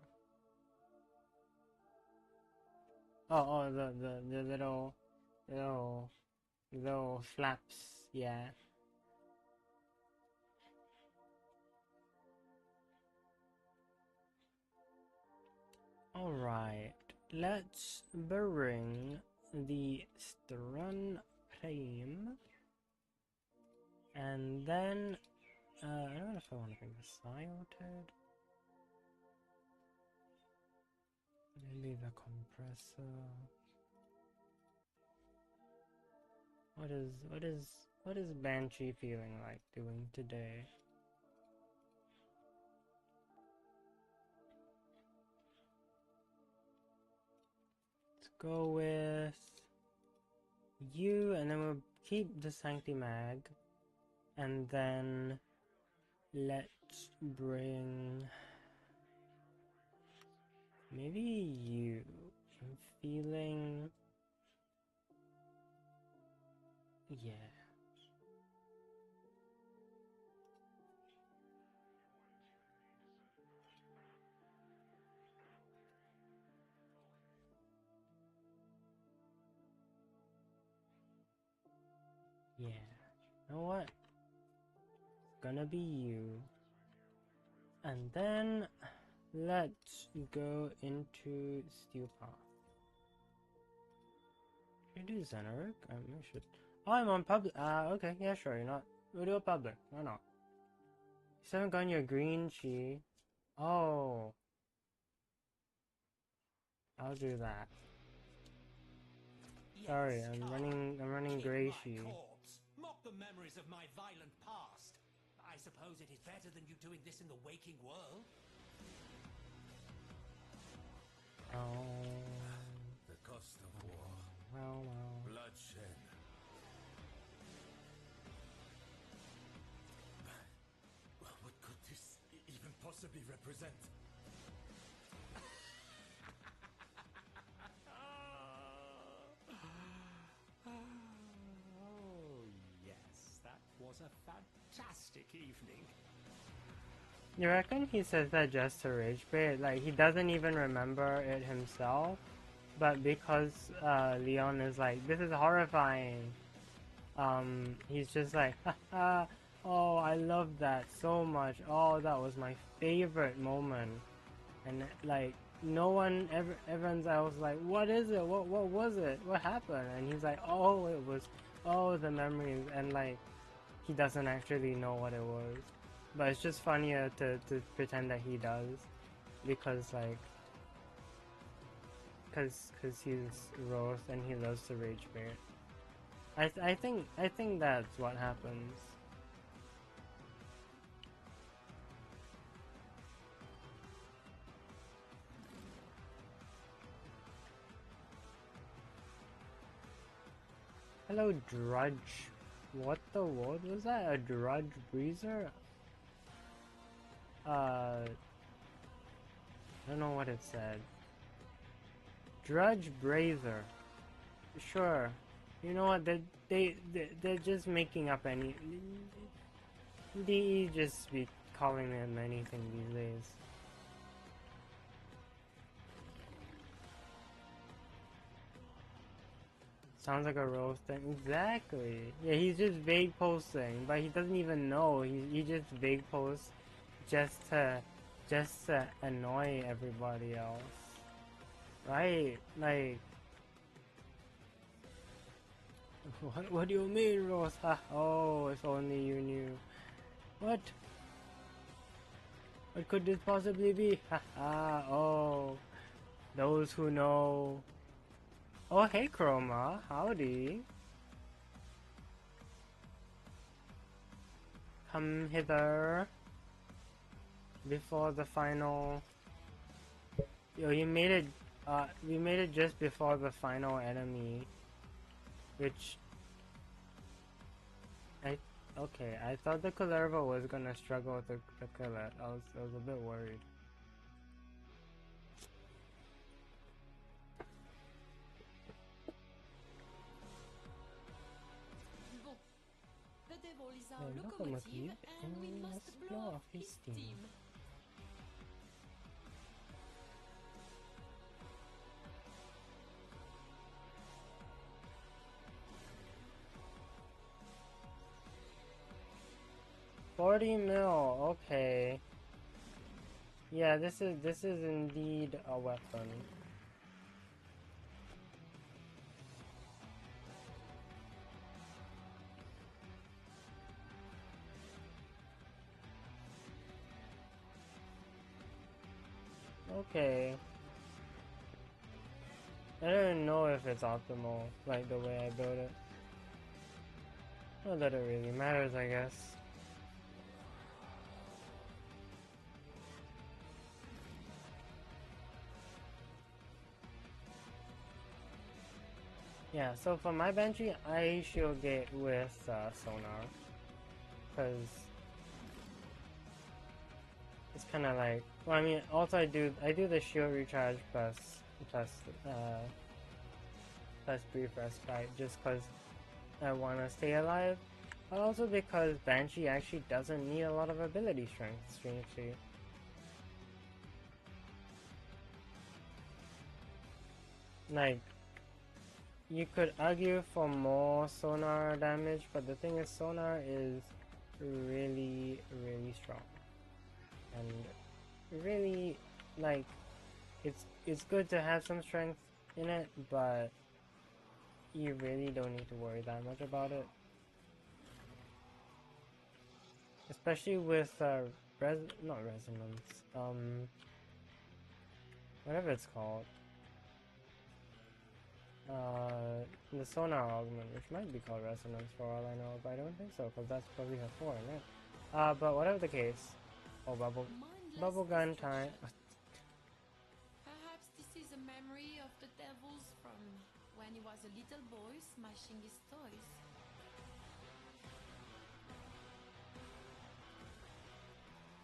Oh, the little flaps, yeah. Alright, let's bring the Warframe, and then I don't know if I want to bring the Silted. Maybe the compressor. What is Banshee feeling like doing today? Let's go with you, and then we'll keep the Sancti Mag, and then let's bring maybe you. I'm feeling, yeah. Yeah. You know what? It's gonna be you. And then let's go into Steel Path. Should I do Xenoric? I should. Oh, I'm on public. Okay, yeah, sure. You're not. We'll do a public. Why not? You still haven't gotten your green chi. Oh. I'll do that. Sorry, I'm running gray chi. Mock the memories of my violent past. I suppose it is better than you doing this in the waking world. Oh. The cost of war. Well. Bloodshed. What could this even possibly represent? Oh, yes, that was a fantastic evening. You reckon he says that just to rage bait? Like, he doesn't even remember it himself, but because Leon is like, this is horrifying, he's just like, haha, oh, I love that so much, oh, that was my favorite moment, and like, no one, everyone's else like, what is it, what was it, what happened, and he's like, oh, it was, oh, the memories, and like, he doesn't actually know what it was. But it's just funnier to pretend that he does, because like, cause he's Roth and he loves to rage bait. I think that's what happens. Hello, Drudge. What the what was that? A Drudge Breezer? I don't know what it said. Drudge Brazier. Sure. You know what? They're just making up any. They just be calling them anything these days. Sounds like a roast thing. Exactly. Yeah, he's just vague posting, but he doesn't even know. He just vague posts just to annoy everybody else. Right? Like, what do you mean, Rosa? Oh, if only you knew. What? What could this possibly be? Haha, oh. Those who know. Oh, hey, Chroma. Howdy. Come hither. Before the final. Yo, you made it. We made it just before the final enemy. Which. Okay, I thought the Kullervo was gonna struggle with the kill it. I was a bit worried. Bon. The devil is our The locomotive, and we must must blow off his steam. 40 mil, okay. Yeah, this is indeed a weapon. Okay. I don't know if it's optimal, like the way I built it. Not that it really matters, I guess. Yeah, so for my Banshee, I shield gate with sonar, because it's kind of like, well, I mean, also I do the shield recharge plus brief respite just because I want to stay alive, but also because Banshee actually doesn't need a lot of ability strength, strangely. Like, you could argue for more sonar damage, but the thing is, sonar is really, really strong. And really, like, it's good to have some strength in it, but you really don't need to worry that much about it. Especially with, not resonance, whatever it's called. The sonar augment, which might be called resonance for all I know, but I don't think so, because that's probably her 4 in it. But whatever the case. Oh, bubble gun time. Perhaps this is a memory of the devils from when he was a little boy smashing his toys.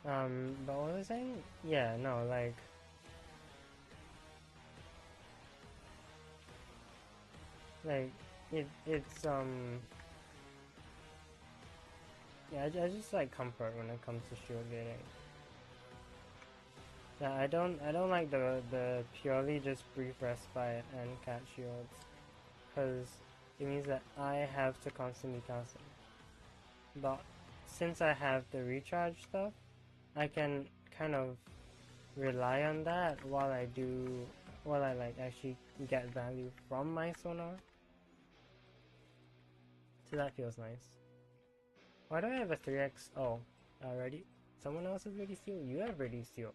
But what was I saying? Yeah, no, like, it's yeah, I just like comfort when it comes to shield gating. Yeah, I don't like the purely just brief respite and cat shields, because it means that I have to constantly cast them. But since I have the recharge stuff, I can kind of rely on that while I like actually get value from my sonar. So that feels nice. Why do I have a 3x? Oh, already? Someone else has ready steal? You have ready steal.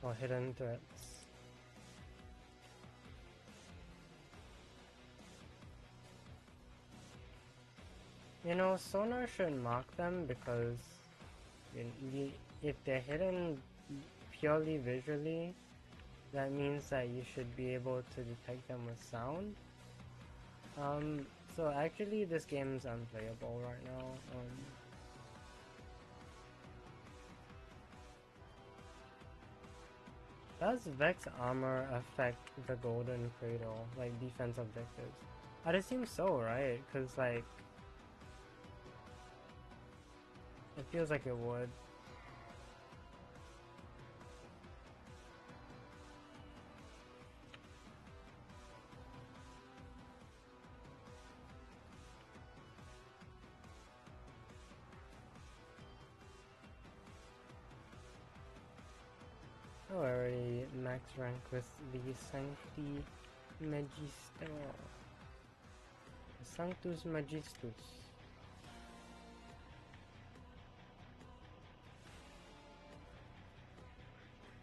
Or hidden threats. You know, sonar should mark them because if they're hidden purely visually, that means that you should be able to detect them with sound. So actually this game is unplayable right now. Does Vex armor affect the golden cradle, like defense objectives? I'd assume so, right? Cause like, it feels like it would. I already max rank with the Sancti Magister. Sanctus Magistus.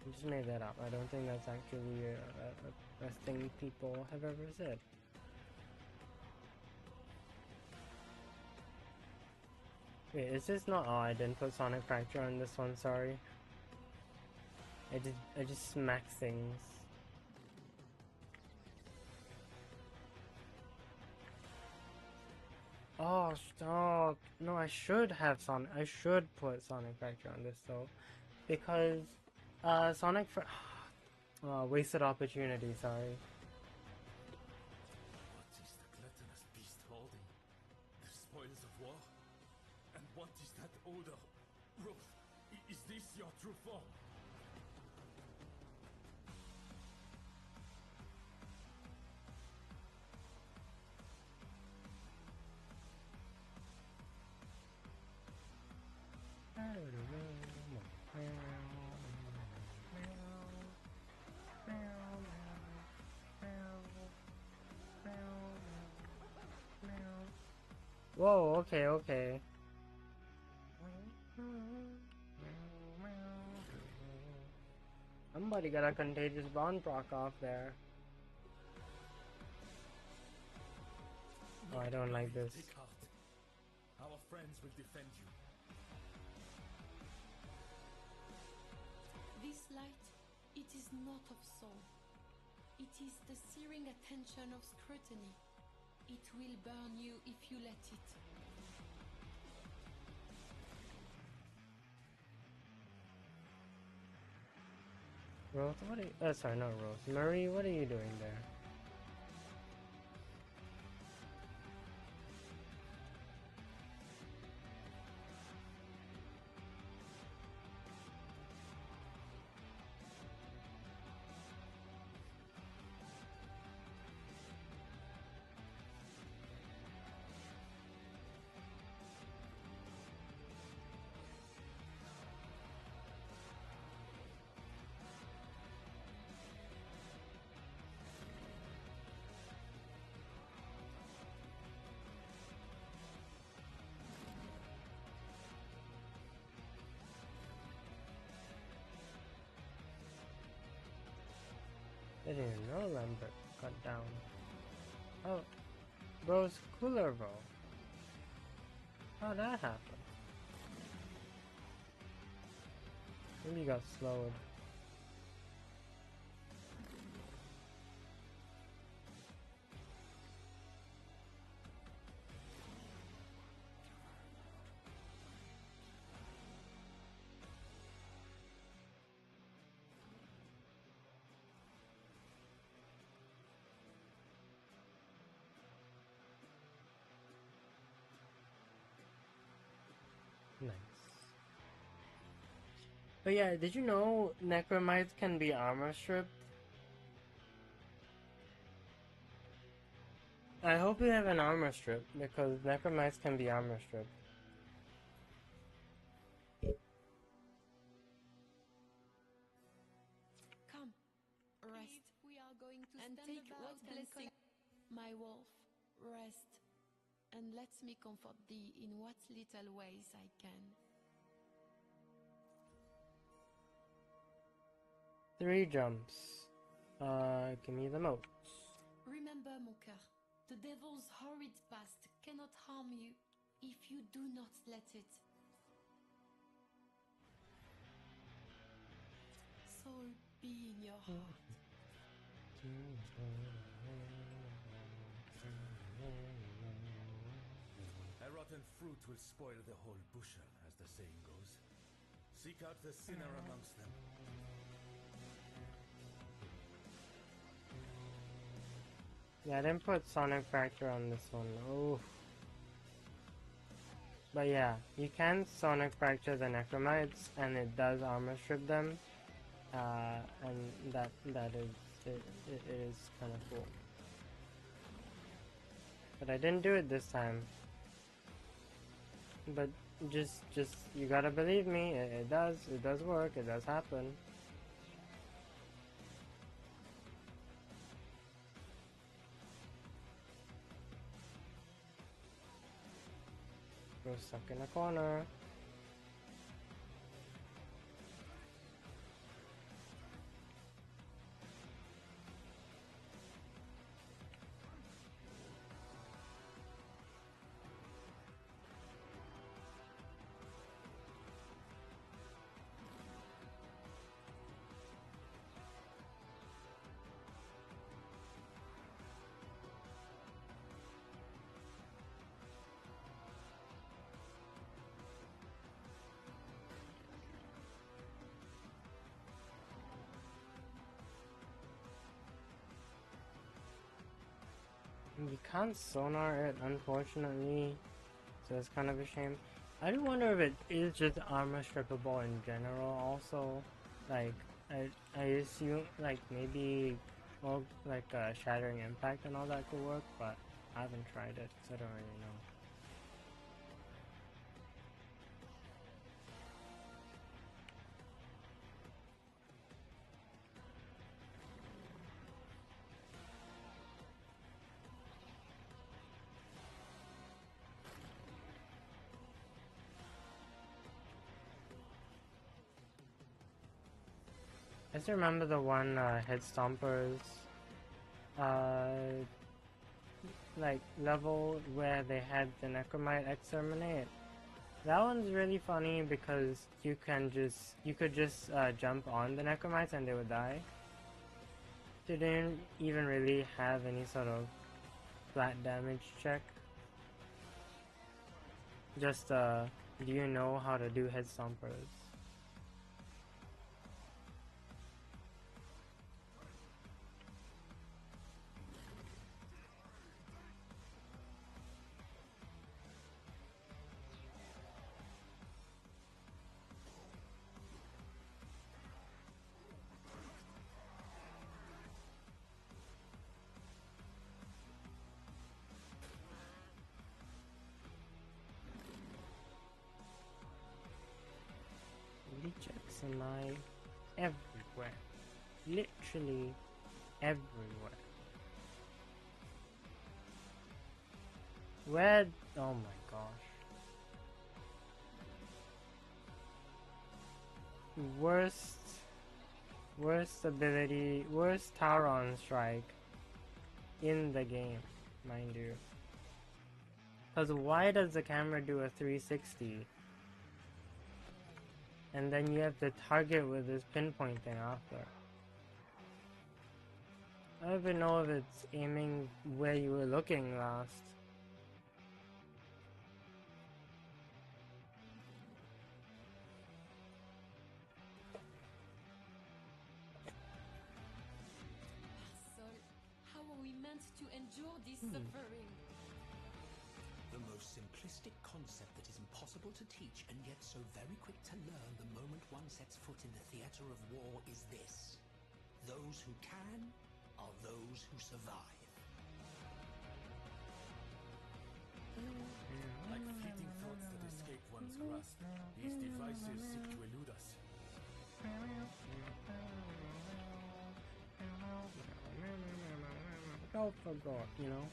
I just made that up. I don't think that's actually a thing people have ever said. Wait, is this not? Oh, I didn't put Sonic Fracture on this one. Sorry. I just smack things. Oh, stop! No, I should have Sonic. I should put Sonic Fracture on this though, because Sonic Fra wasted opportunity. Sorry. What is the gluttonous beast holding? The spoils of war? And what is that odor? Rose, is this your true form? Whoa, okay, okay. Somebody got a contagious bond proc off there. Oh, I don't like this. Take heart. Our friends will defend you. This light, it is not of soul. It is the searing attention of scrutiny. It will burn you if you let it. Rose, what are you, sorry, not Rose. Marie, what are you doing there? I didn't even know Lambert got down. Oh, bro's cooler, bro. How'd that happen? Maybe he got slowed. Nice. But yeah, did you know Necromites can be armor stripped? I hope you have an armor strip, because Necromites can be armor stripped. Come, rest. We are going to and take what blessing. My wolf, rest, and let me comfort thee in what little ways I can. 3 jumps. Give me the motes. Remember, mon cœur, the devil's horrid past cannot harm you if you do not let it. Soul be in your heart. A rotten fruit will spoil the whole bushel, as the saying goes. Seek out the sinner amongst them. Yeah, I didn't put Sonic Fracture on this one. Oh. But yeah, you can Sonic Fracture the Necromites, and it does armor strip them. And that is it is kind of cool. But I didn't do it this time. But just you gotta believe me. It does work. It does happen. We're stuck in a corner. You can't sonar it, unfortunately, so it's kind of a shame. I do wonder if it is just armor strippable in general also. Like, I assume, like, maybe, well, like, Shattering Impact and all that could work, but I haven't tried it, so I don't really know. I just remember the one Head Stompers like level where they had the Necromite exterminate. That one's really funny because you could just jump on the Necromites and they would die. They didn't even really have any sort of flat damage check. Just do you know how to do Head Stompers? Rejects am I everywhere. Literally everywhere. Where? Oh my gosh. Worst ability, worst Tauron strike in the game, mind you. Because why does the camera do a 360? And then you have to target with this pinpoint thing after. I don't even know if it's aiming where you were looking last. How are we meant to endure this suffering? The most simplistic concept that is impossible to teach and yet so very quick to learn the moment one sets foot in the theater of war is this. Those who can are those who survive. Like fleeting thoughts that escape one's grasp, these devices seek to elude us. Oh, forgot, you know.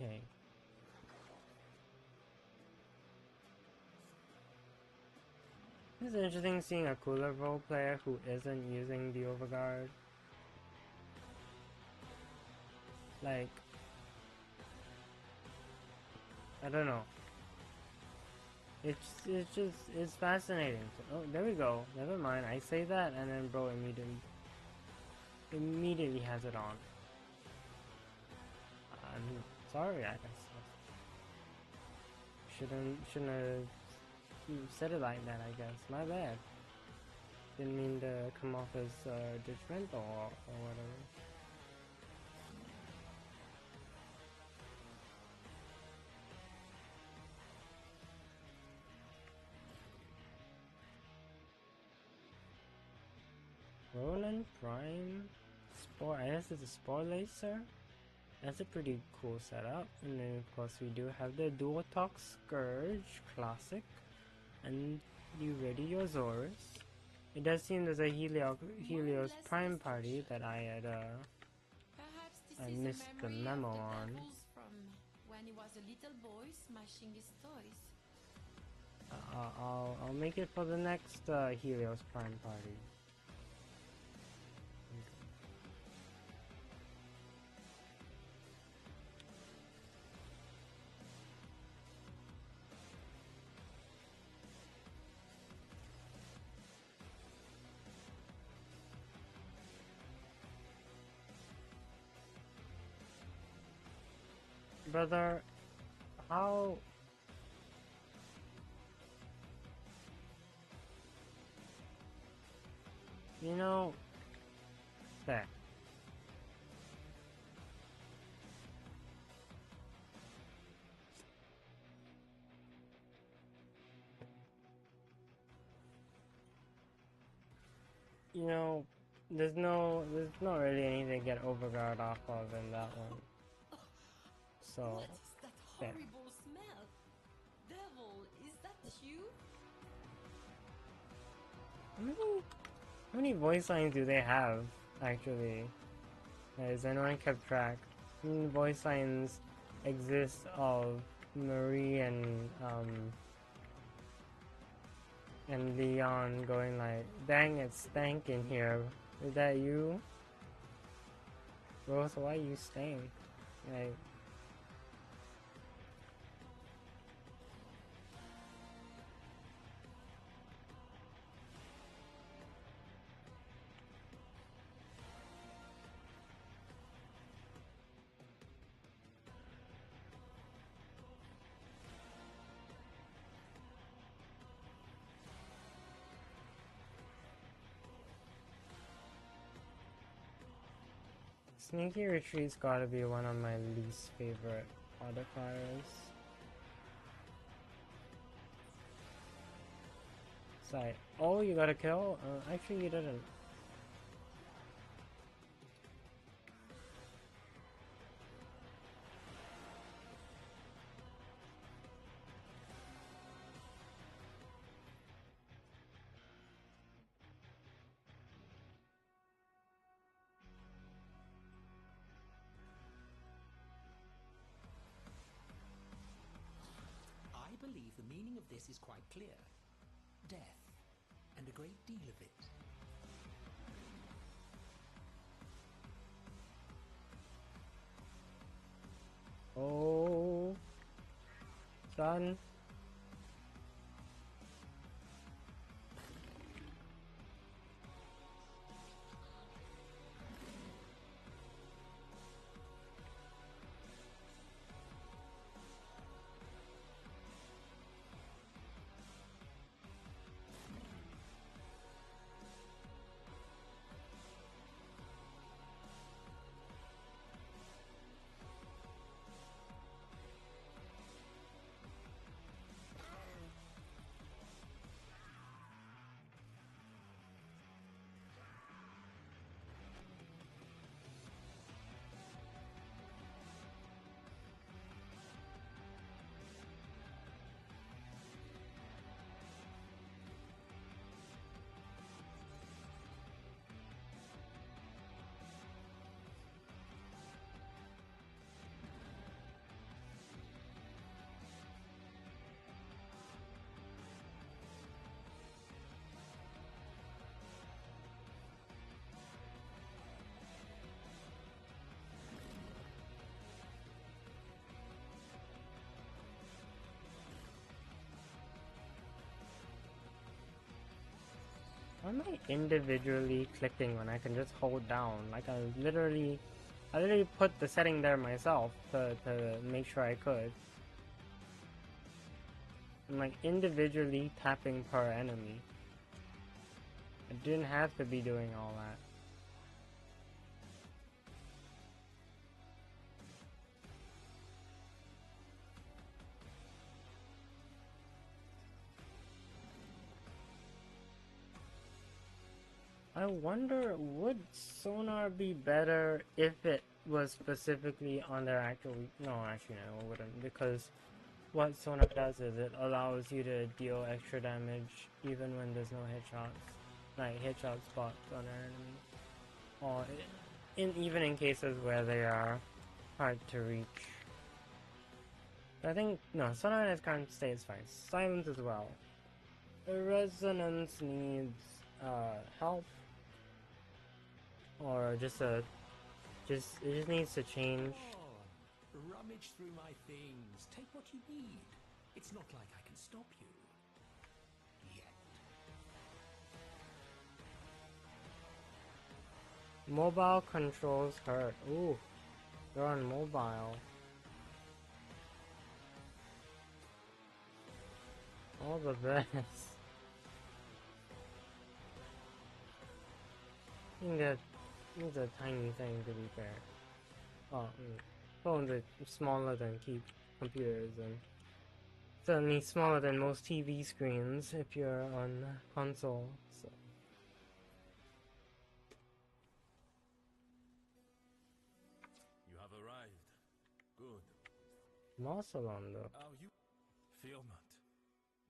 Okay. It's interesting seeing a cooler role player who isn't using the overguard. Like, I don't know. It's fascinating. Oh, there we go. Never mind. I say that and then bro immediately has it on. I'm sorry, I guess. Shouldn't have said it like that, I guess. My bad. Didn't mean to come off as judgmental or whatever. Roland Prime Spore. I guess it's a Spore Lacer. That's a pretty cool setup. And then of course we do have the Duotox Scourge Classic. And you ready your Zorus. It does seem there's a Helios Prime party that I had I missed the memo on. From when he was a little boy smashing his toys. I'll make it for the next Helios Prime party. brother, how? You know, there. You know, there's not really anything to get overguard off of in that one. So, What is that there. horrible smell? Devil, is that you? How many voice lines do they have, actually? Has anyone kept track? How many voice lines exist of Marie and Leon going like, dang, it stank in here. Is that you? Rose, why you stink? Like, Sneaky Retreat's gotta be one of my least favorite modifiers. It's like, oh, you got to kill? Actually, you didn't. I believe the meaning of this is quite clear. Death, and a great deal of it. Oh, son. Why am I individually clicking when I can just hold down? Like I literally put the setting there myself to make sure I could. I'm like individually tapping per enemy. I didn't have to be doing all that. I wonder, would sonar be better if it was specifically on their actual... No, actually no, it wouldn't, because what sonar does is it allows you to deal extra damage even when there's no headshots. Like headshot spots on an enemy. Or even in cases where they are hard to reach. But I think, no, sonar in its current state is fine. Silence as well. Resonance needs help. Or it just needs to change. Oh, rummage through my things. Take what you need. It's not like I can stop you. Yet. Mobile controls hurt. Ooh, they're on mobile. All the best. I think that it's a tiny thing to be fair. Oh, phones are smaller than computers and certainly smaller than most TV screens if you're on console. So. You have arrived. Good. Marcelon though. Are you? Fear not.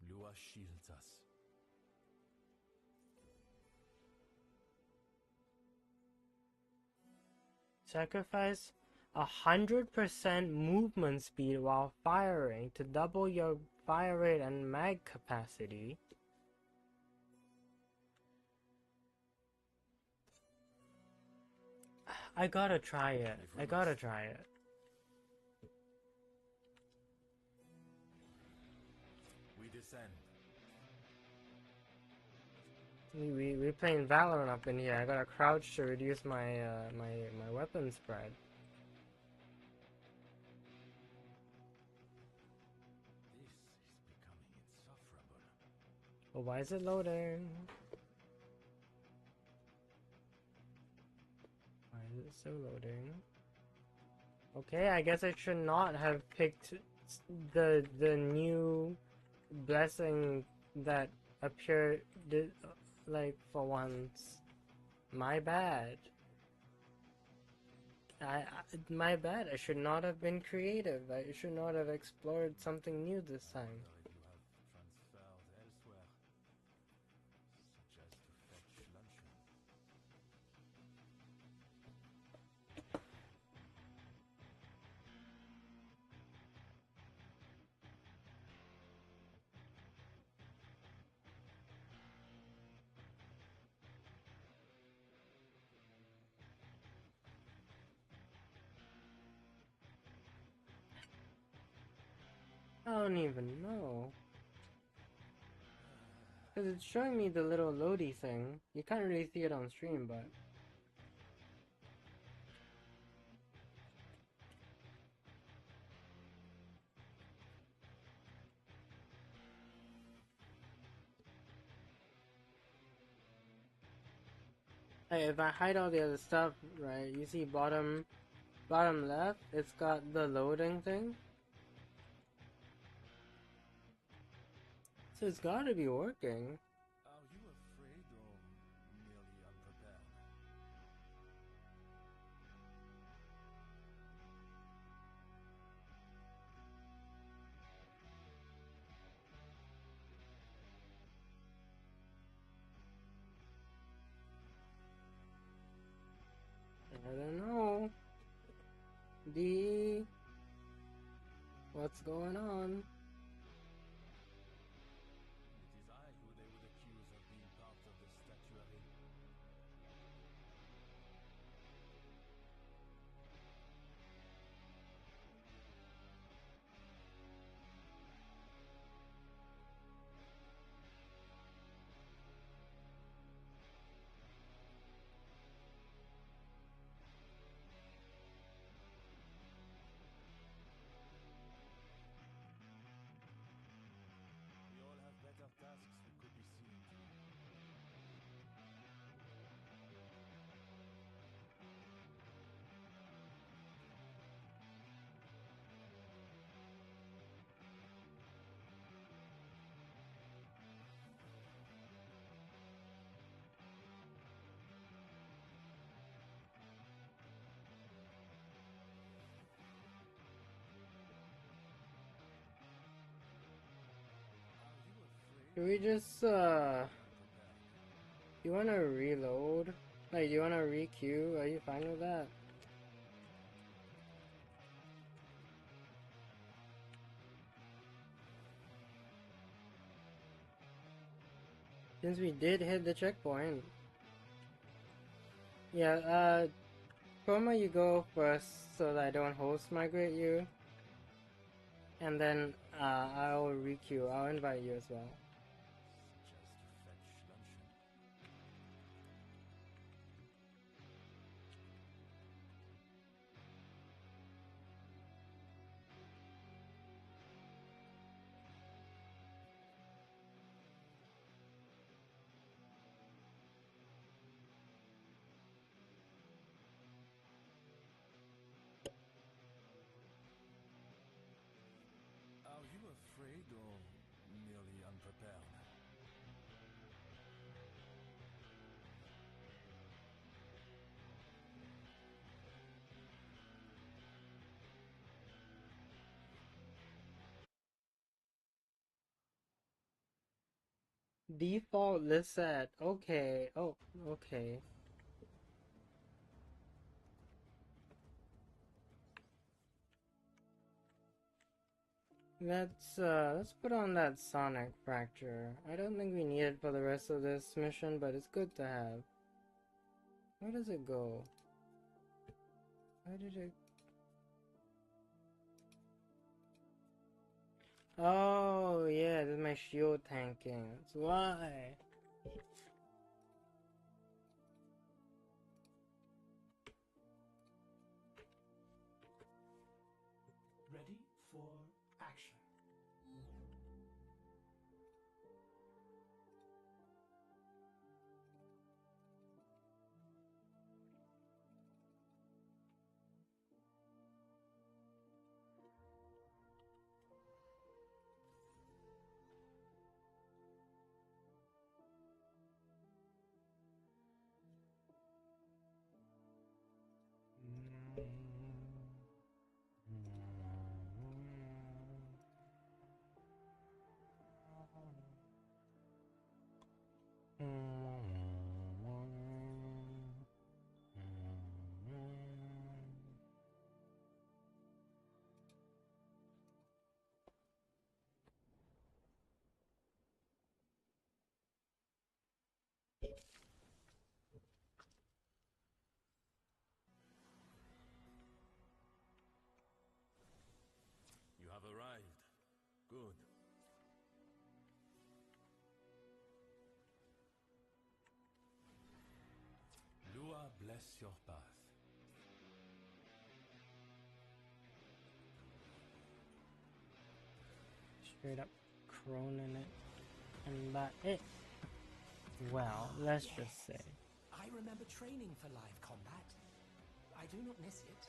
Lua shields us. Sacrifice 100% movement speed while firing to double your fire rate and mag capacity. I gotta try it. I gotta try it. We descend. We playing Valorant up in here. I gotta crouch to reduce my my weapon spread. This is becoming insufferable. Oh, why is it loading? Why is it still loading? Okay, I guess I should not have picked the new blessing that appeared like for once. My bad. My bad. I should not have been creative. I should not have explored something new this time. If you have transferred elsewhere, such as to fetch luncheon. I don't even know. Because it's showing me the little loady thing. You can't really see it on stream, but... Hey, if I hide all the other stuff, right, you see bottom left, it's got the loading thing. So it's gotta be working. Are you afraid or merely unprepared? I don't know. D, what's going on? It is I who they would accuse of being part of the statuary. We all have better tasks we could be seeing to. Can we just, you wanna reload? Like, you wanna re-queue? Are you fine with that? Since we did hit the checkpoint. Yeah, Chroma, you go first so that I don't host migrate you. And then, I'll re-queue. I'll invite you as well. Such as to fetch luncheon. prepared. Default list set. Okay. Oh, okay. Let's put on that sonic fracture. I don't think we need it for the rest of this mission, but it's good to have. Where does it go? Where did it? Oh yeah, this is my shield tanking. That's why. Ready for action. You have arrived. Good. Lua bless your path. Straight up croning it. And that it. Well, let's just say. I remember training for live combat. I do not miss it.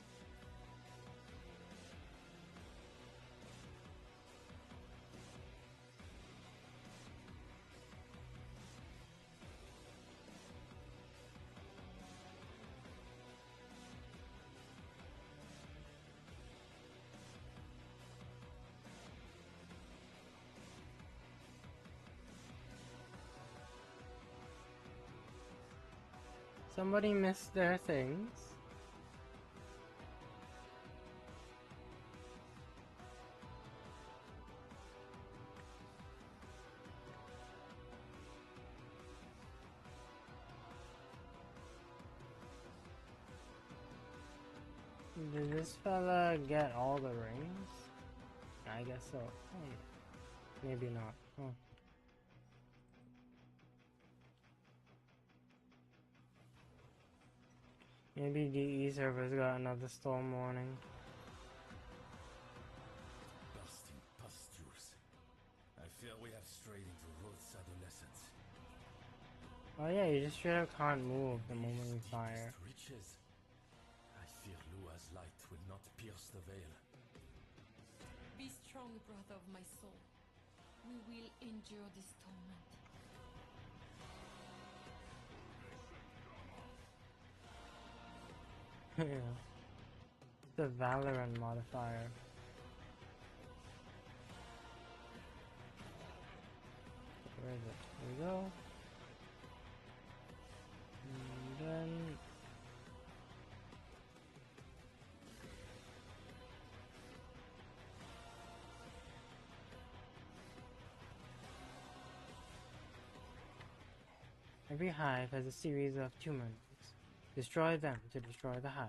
Somebody missed their things. Did this fella get all the rings? I guess so. Maybe not. Huh. Maybe DE servers got another storm warning. Dusty pastures. I fear we have strayed into Roth's adolescence. Oh yeah, you just straight up can't move the moment you fire. Riches. I fear Lua's light will not pierce the veil. Be strong, brother of my soul. We will endure this torment. Yeah. The Valorant modifier. Where is it? Here we go. And then every hive has a series of tumors. Destroy them to destroy the hive.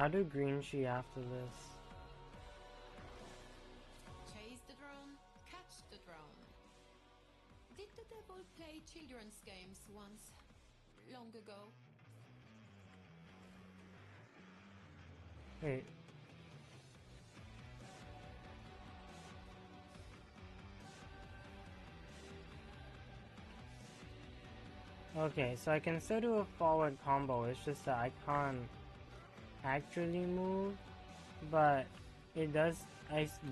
I'll do green she after this. Chase the drone, catch the drone. Did the devil play children's games once, long ago? Wait. Okay, so I can still do a forward combo, it's just that I can't actually move, but it does,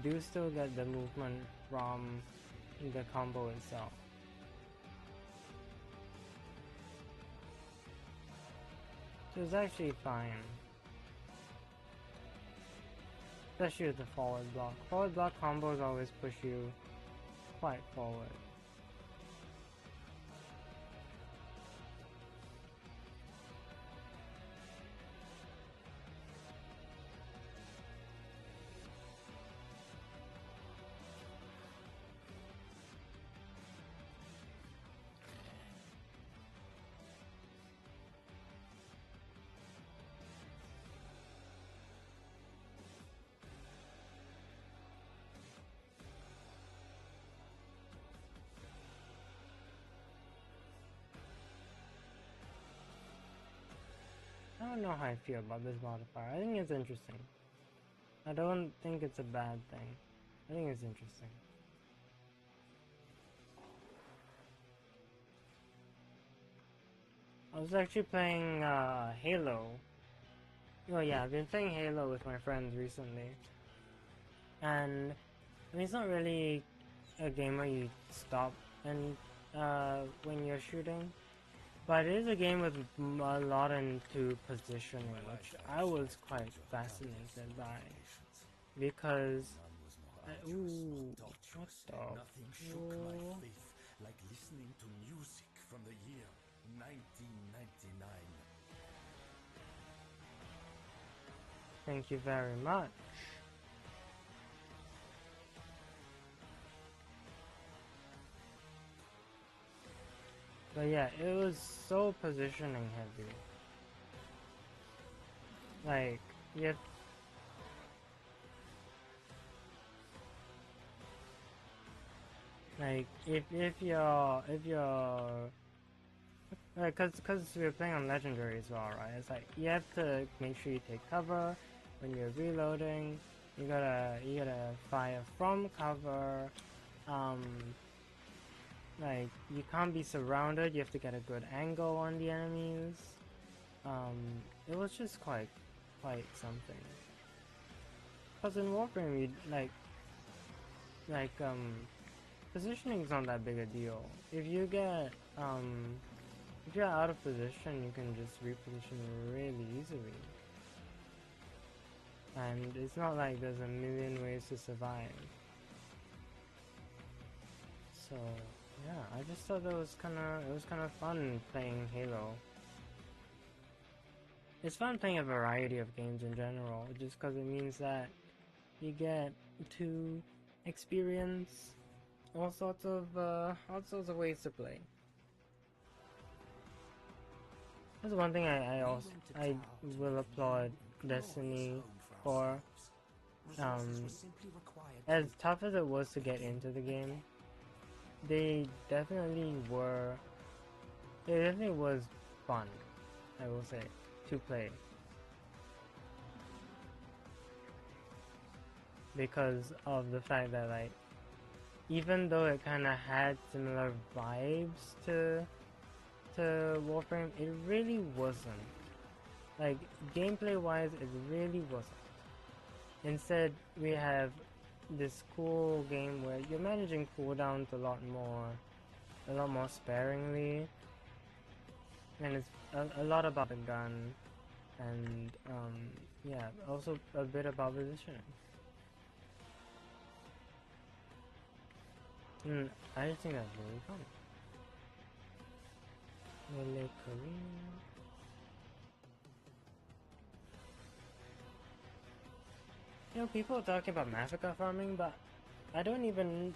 do still get the movement from the combo itself. So it's actually fine. Especially with the forward block. Forward block combos always push you quite forward. I don't know how I feel about this modifier. I think it's interesting. I don't think it's a bad thing. I think it's interesting. I was actually playing Halo. Oh yeah, I've been playing Halo with my friends recently. And I mean, it's not really a game where you stop and when you're shooting. But it is a game with a lot into positioning, which I was quite fascinated by. Because... ooh, what the... Nothing shook my faith like listening to music from the year 1999. Thank you very much. But yeah, it was so positioning heavy. Like, you have... Like, if you're... Like, cause we're playing on Legendary as well, right? It's like, you have to make sure you take cover when you're reloading. You gotta fire from cover. Like, you can't be surrounded, you have to get a good angle on the enemies. It was just quite something. Cause in Warframe, you, positioning's not that big a deal. If you get, if you're out of position, you can just reposition really easily. And it's not like there's a million ways to survive. So... yeah, I just thought it was kind of fun playing Halo. It's fun playing a variety of games in general, just because it means that you get to experience all sorts of ways to play. That's one thing I will applaud Destiny for. As tough as it was to get into the game, It definitely was fun, I will say, to play. Because of the fact that, like, even though it kind of had similar vibes to Warframe, it really wasn't. Like, gameplay-wise, it really wasn't. Instead, we have this cool game where you're managing cooldowns a lot more sparingly, and it's a lot about the gun, and yeah, also a bit about positioning. I just think that's really fun. Really Korea. You know, people are talking about massacre farming, but I don't even...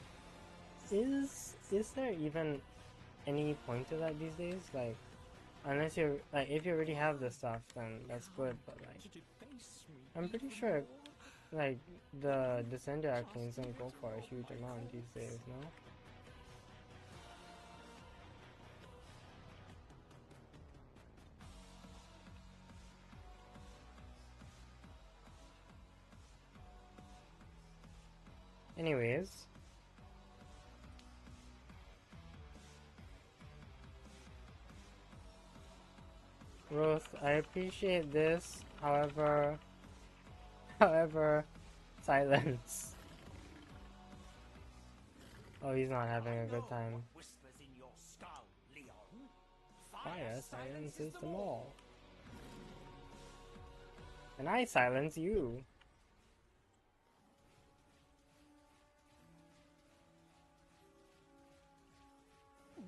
Is there even any point to that these days? Like, Unless you're like, if you already have the stuff, then that's good. But like, I'm pretty sure like the Descender Arcanes don't go for a huge amount these days, no? Anyways, Ruth, I appreciate this. However, silence. Oh, he's not having a good time. Fire silences them all. And I silence you.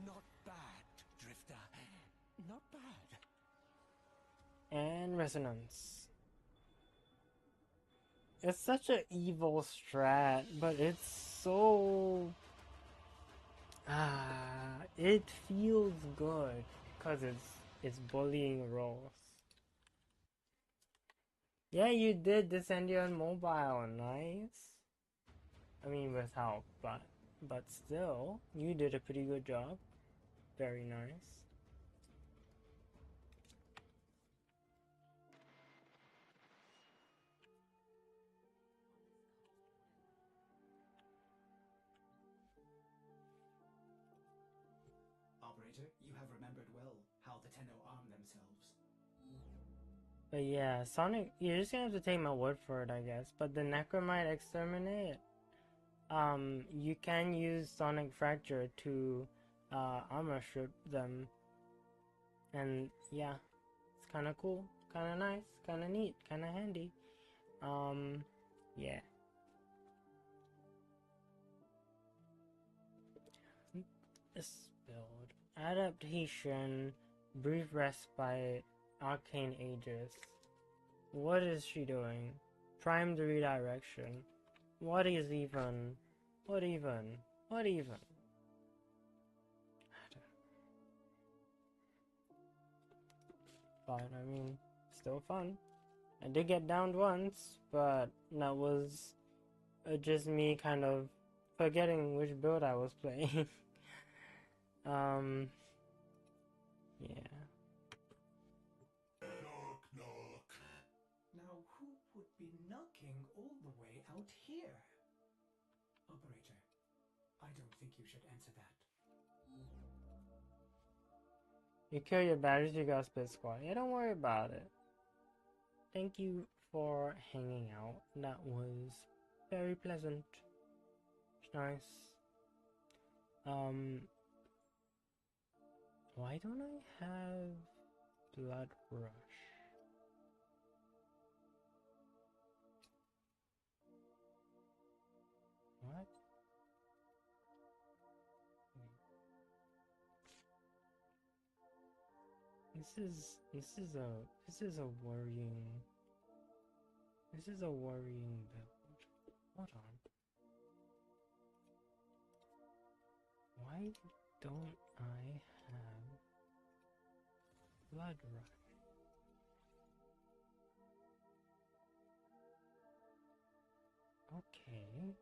Not bad, Drifter. Not bad. And resonance. It's such an evil strat, but it's so... it feels good because it's bullying Rose. Yeah, you did descend you on mobile, nice. I mean, with help, but still, you did a pretty good job. Very nice. Operator, you have remembered well how the Tenno arm themselves. But yeah, Sonic, you're just gonna have to take my word for it, I guess. But the Necromite Exterminate, you can use Sonic Fracture to armor strip them. And yeah, it's kind of cool, kind of nice, kind of neat, kind of handy. Yeah. This build. Adaptation, Brief Respite, Arcane Aegis. What is she doing? Primed Redirection. What is even? What even? What even? But I mean, still fun. I did get downed once, but that was just me kind of forgetting which build I was playing. Yeah. Knock, knock. Now, who would be knocking all the way out here? Operator, I don't think you should answer that. You kill your batteries, you got split squad. Yeah, don't worry about it. Thank you for hanging out. That was very pleasant. It's nice. Why don't I have Blood Rush? What? This is a worrying build. Hold on. Why don't I have Blood Rush? Okay.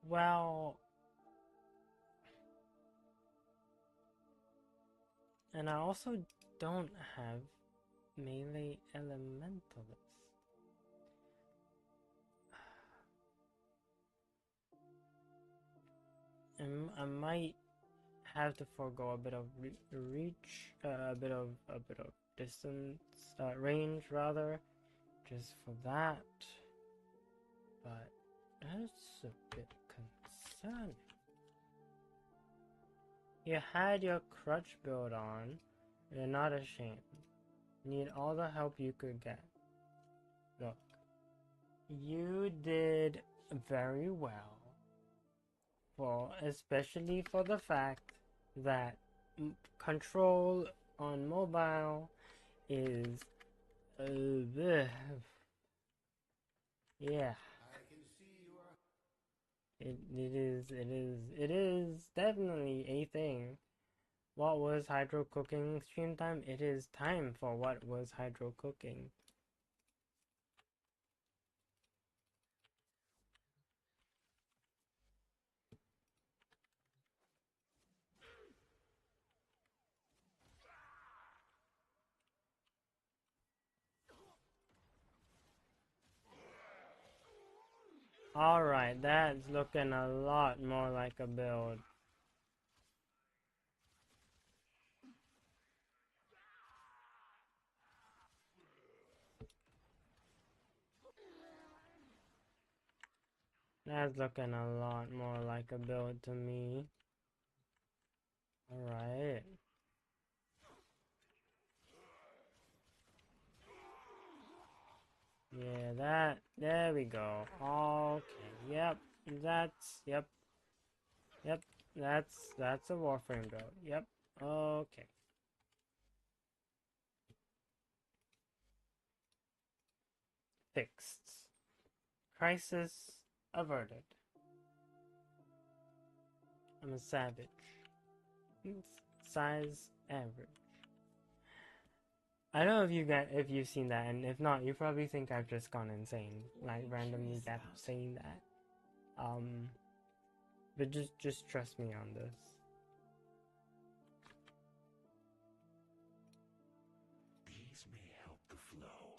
Well, and I also don't have melee elementalist. And I might have to forego a bit of reach, a bit of distance, range rather, just for that. But that's a bit concerning. You had your crutch build on. You're not ashamed. Need all the help you could get. Look, you did very well. Well, especially for the fact that control on mobile is yeah. It is definitely a thing. What was hydro cooking stream time? It is time for what was hydro cooking. Alright, that's looking a lot more like a build. That's looking a lot more like a build to me. Alright. Yeah, there we go. Okay, yep, yep, that's a Warframe build. Yep, okay. Fixed. Crisis averted. I'm a savage. Size average. I don't know if you've seen that, and if not, you probably think I've just gone insane, like randomly saying that. But just trust me on this. These may help the flow.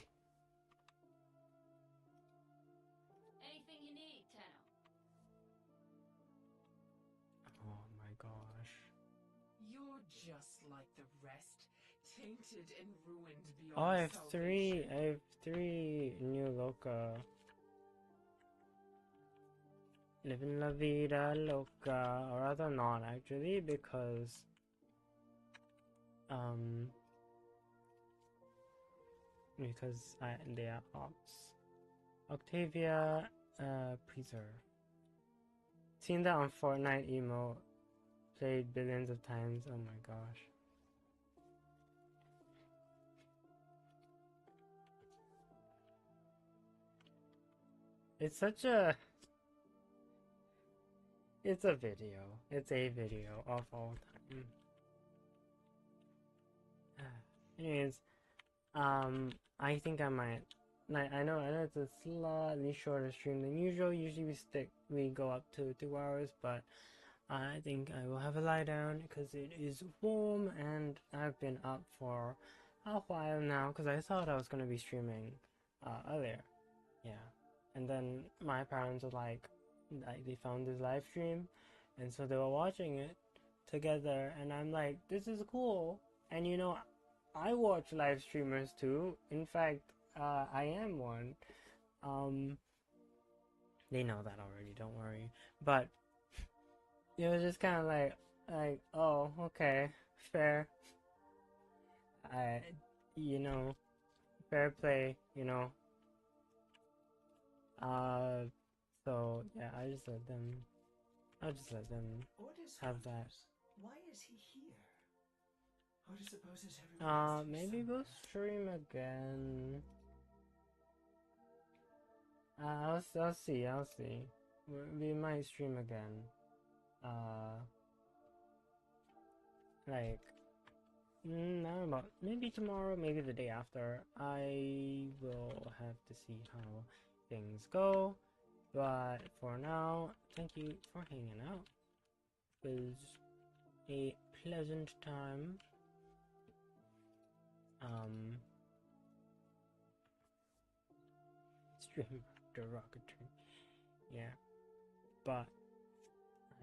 Anything you need, Tenno. Oh my gosh. You're just like the rest, tainted and ruined beyond Oh, I salvation. have three new loca. Living la vida loca, or rather not actually, because they are ops. Octavia, Preserve. Seen that on Fortnite emo, played billions of times. Oh my gosh. It's such a. It's a video. It's a video of all time. Anyways, I think I might. I know it's a slightly shorter stream than usual. Usually we go up to 2 hours, but I think I will have a lie down because it is warm and I've been up for a while now because I thought I was gonna be streaming earlier. Yeah, and then my parents were like they found this live stream, and so they were watching it together, and I'm like, this is cool. And you know, I watch live streamers too. In fact, I am one. They know that already, don't worry. But it was just kind of like, oh, okay, fair. You know, fair play, you know. So yeah, I'll just let them have that. Why is he here? Otis supposes everyone has to be Maybe we'll somewhere. stream again. I'll see. We might stream again. Like, no, about maybe tomorrow, maybe the day after. I will have to see how things go. But for now, thank you for hanging out. It was a pleasant time. Stream derogatory. Yeah. But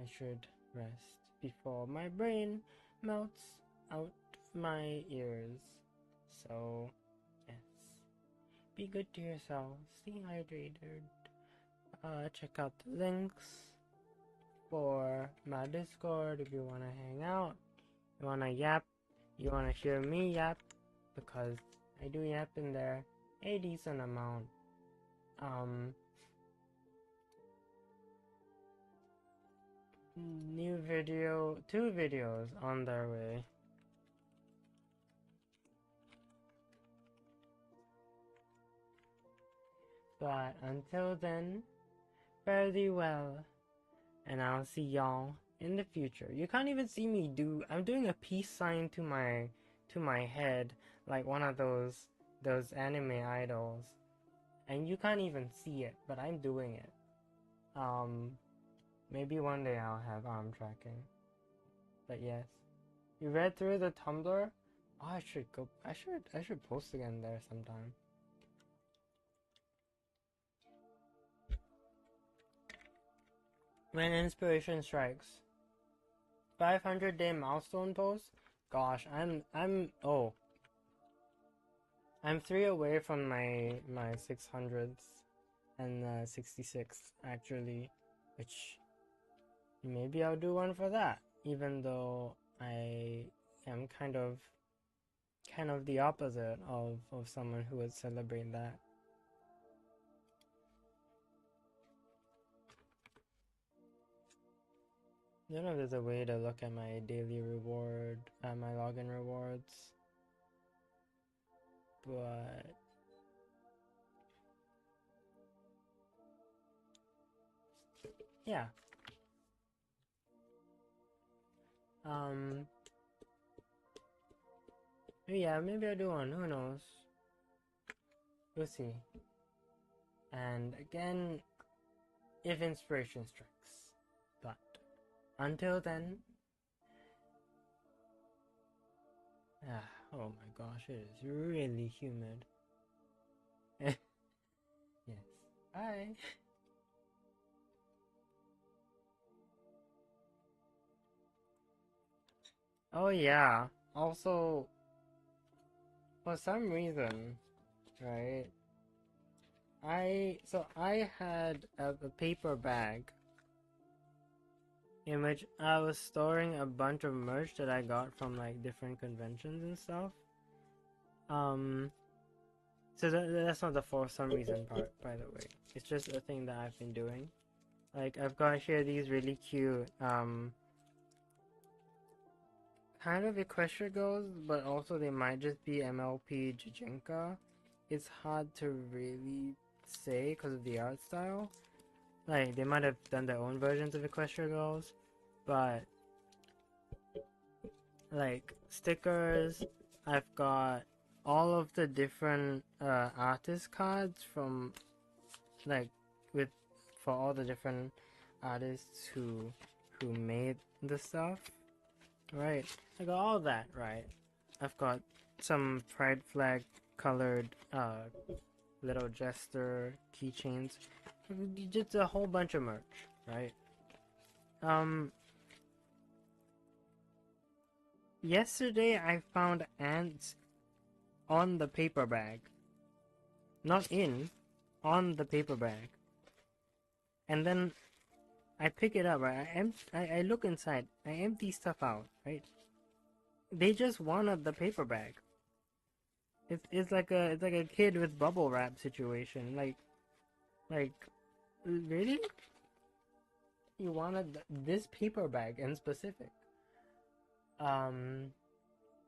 I should rest before my brain melts out my ears. So, yes. Be good to yourself. Stay hydrated. Check out the links for my Discord if you want to hang out. You want to yap. You want to hear me yap. Because I do yap in there a decent amount. Two videos on their way. But until then, fare thee well, and I'll see y'all In the future. You can't even see me do. I'm doing a peace sign to my head, like one of those anime idols, and you can't even see it, but I'm doing it. Maybe one day I'll have arm tracking. But yes, you read through the Tumblr. Oh, I should go. I should post again there sometime. When inspiration strikes. 500-day milestone post. Gosh, I'm 3 away from my 600th and 66th actually, which maybe I'll do one for that. Even though I am kind of the opposite of someone who would celebrate that. I don't know if there's a way to look at my daily reward, my login rewards, but yeah. Yeah, maybe I'll do one. Who knows? We'll see. And again, if inspiration strikes. But until then, oh my gosh, it is really humid. Yes. Bye. Oh yeah. Also, for some reason, right? I had a paper bag in which I was storing a bunch of merch that I got from like different conventions and stuff. So that's not the for some reason part, by the way. It's just a thing that I've been doing. Like I've got here these really cute kind of Equestria girls, but also they might just be MLP Jujinka. It's hard to really say because of the art style. Like they might have done their own versions of Equestria girls, but like stickers, I've got all of the different artist cards from like for all the different artists who made the stuff, right? I got all that, right? I've got some pride flag colored little jester keychains, just a whole bunch of merch, right? Yesterday I found ants on the paper bag. Not in, on the paper bag. And then I pick it up, right? I look inside. I empty stuff out, right? They just wanted the paper bag. It's like a kid with bubble wrap situation. Like really? You wanted this paper bag in specific?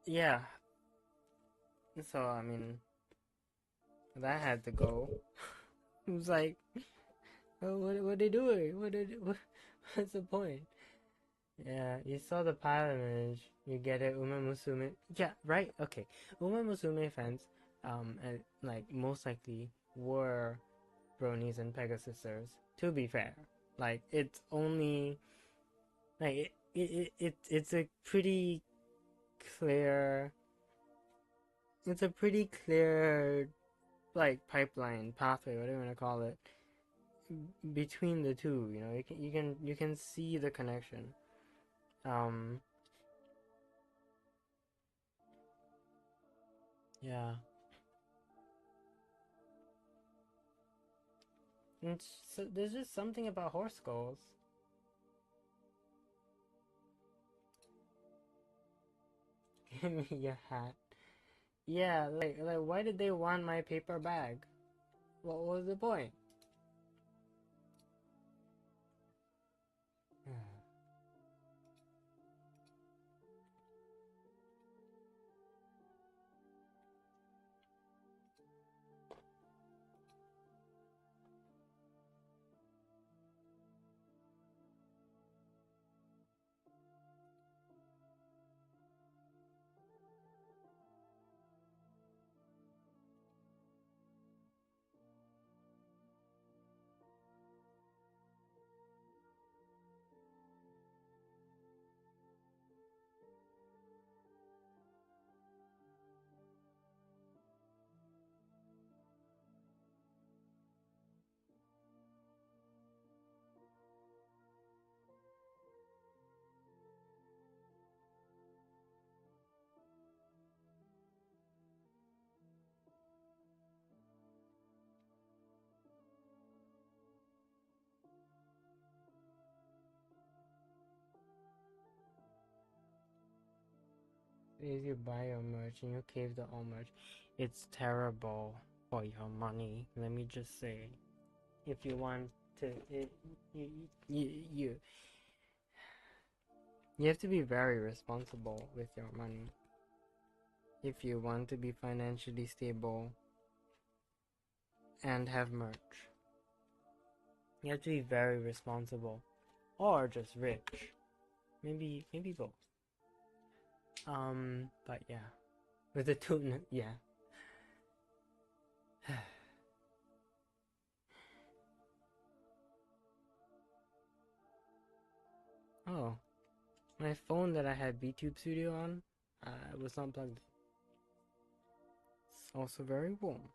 Yeah. So I mean, that had to go. It was like, oh, what are they doing? What's the point? Yeah, you saw the pilot image. You get it, Uma Musume. Yeah, right. Okay, Uma Musume fans, and like most likely were bronies and Pegasisters. To be fair, like it's only like it's a pretty clear. It's a pretty clear like pipeline pathway, whatever you want to call it, between the two. You know, you can see the connection. Yeah. And so there's just something about horse skulls. Give me your hat. Yeah, like why did they want my paper bag? What was the point? is you buy your merch and you cave the all merch. It's terrible for your money. Let me just say, if you want to, you have to be very responsible with your money. If you want to be financially stable and have merch, you have to be very responsible, or just rich. Maybe both. But yeah, with the tuna, yeah. Oh, my phone that I had BTube Studio on, was not plugged. It's also very warm.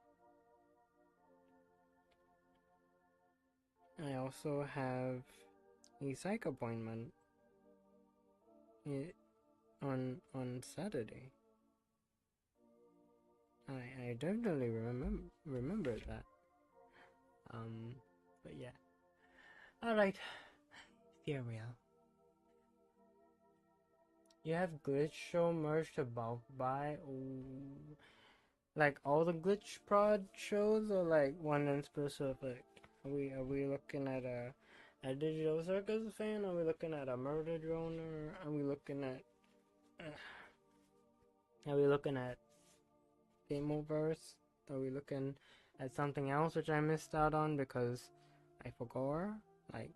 I also have a psych appointment on Saturday. I definitely remember that. But yeah. Alright. Farewell. You have Glitch Show merch to bulk buy? Ooh. Like all the Glitch Prod shows, or like one in specific? Are we looking at a Digital Circus fan? Are we looking at a Murder Drone? Or are we looking at Gameoverse? Are we looking at something else which I missed out on because I forgot? Like,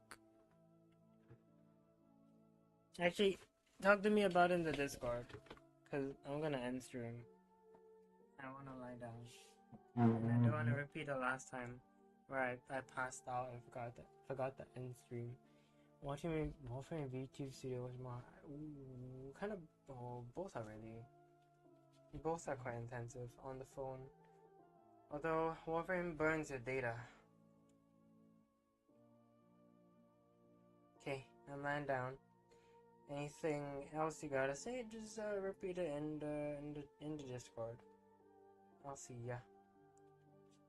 actually, talk to me about it in the Discord, cause I'm gonna end stream. I wanna lie down, and I don't wanna repeat the last time where I passed out and forgot the end stream. Watching Warframe VTube Studio was more kind of both are really. Both are quite intensive on the phone. Although Warframe burns your data. Okay, I'm lying down. Anything else you gotta say? Just repeat it in the Discord. I'll see ya.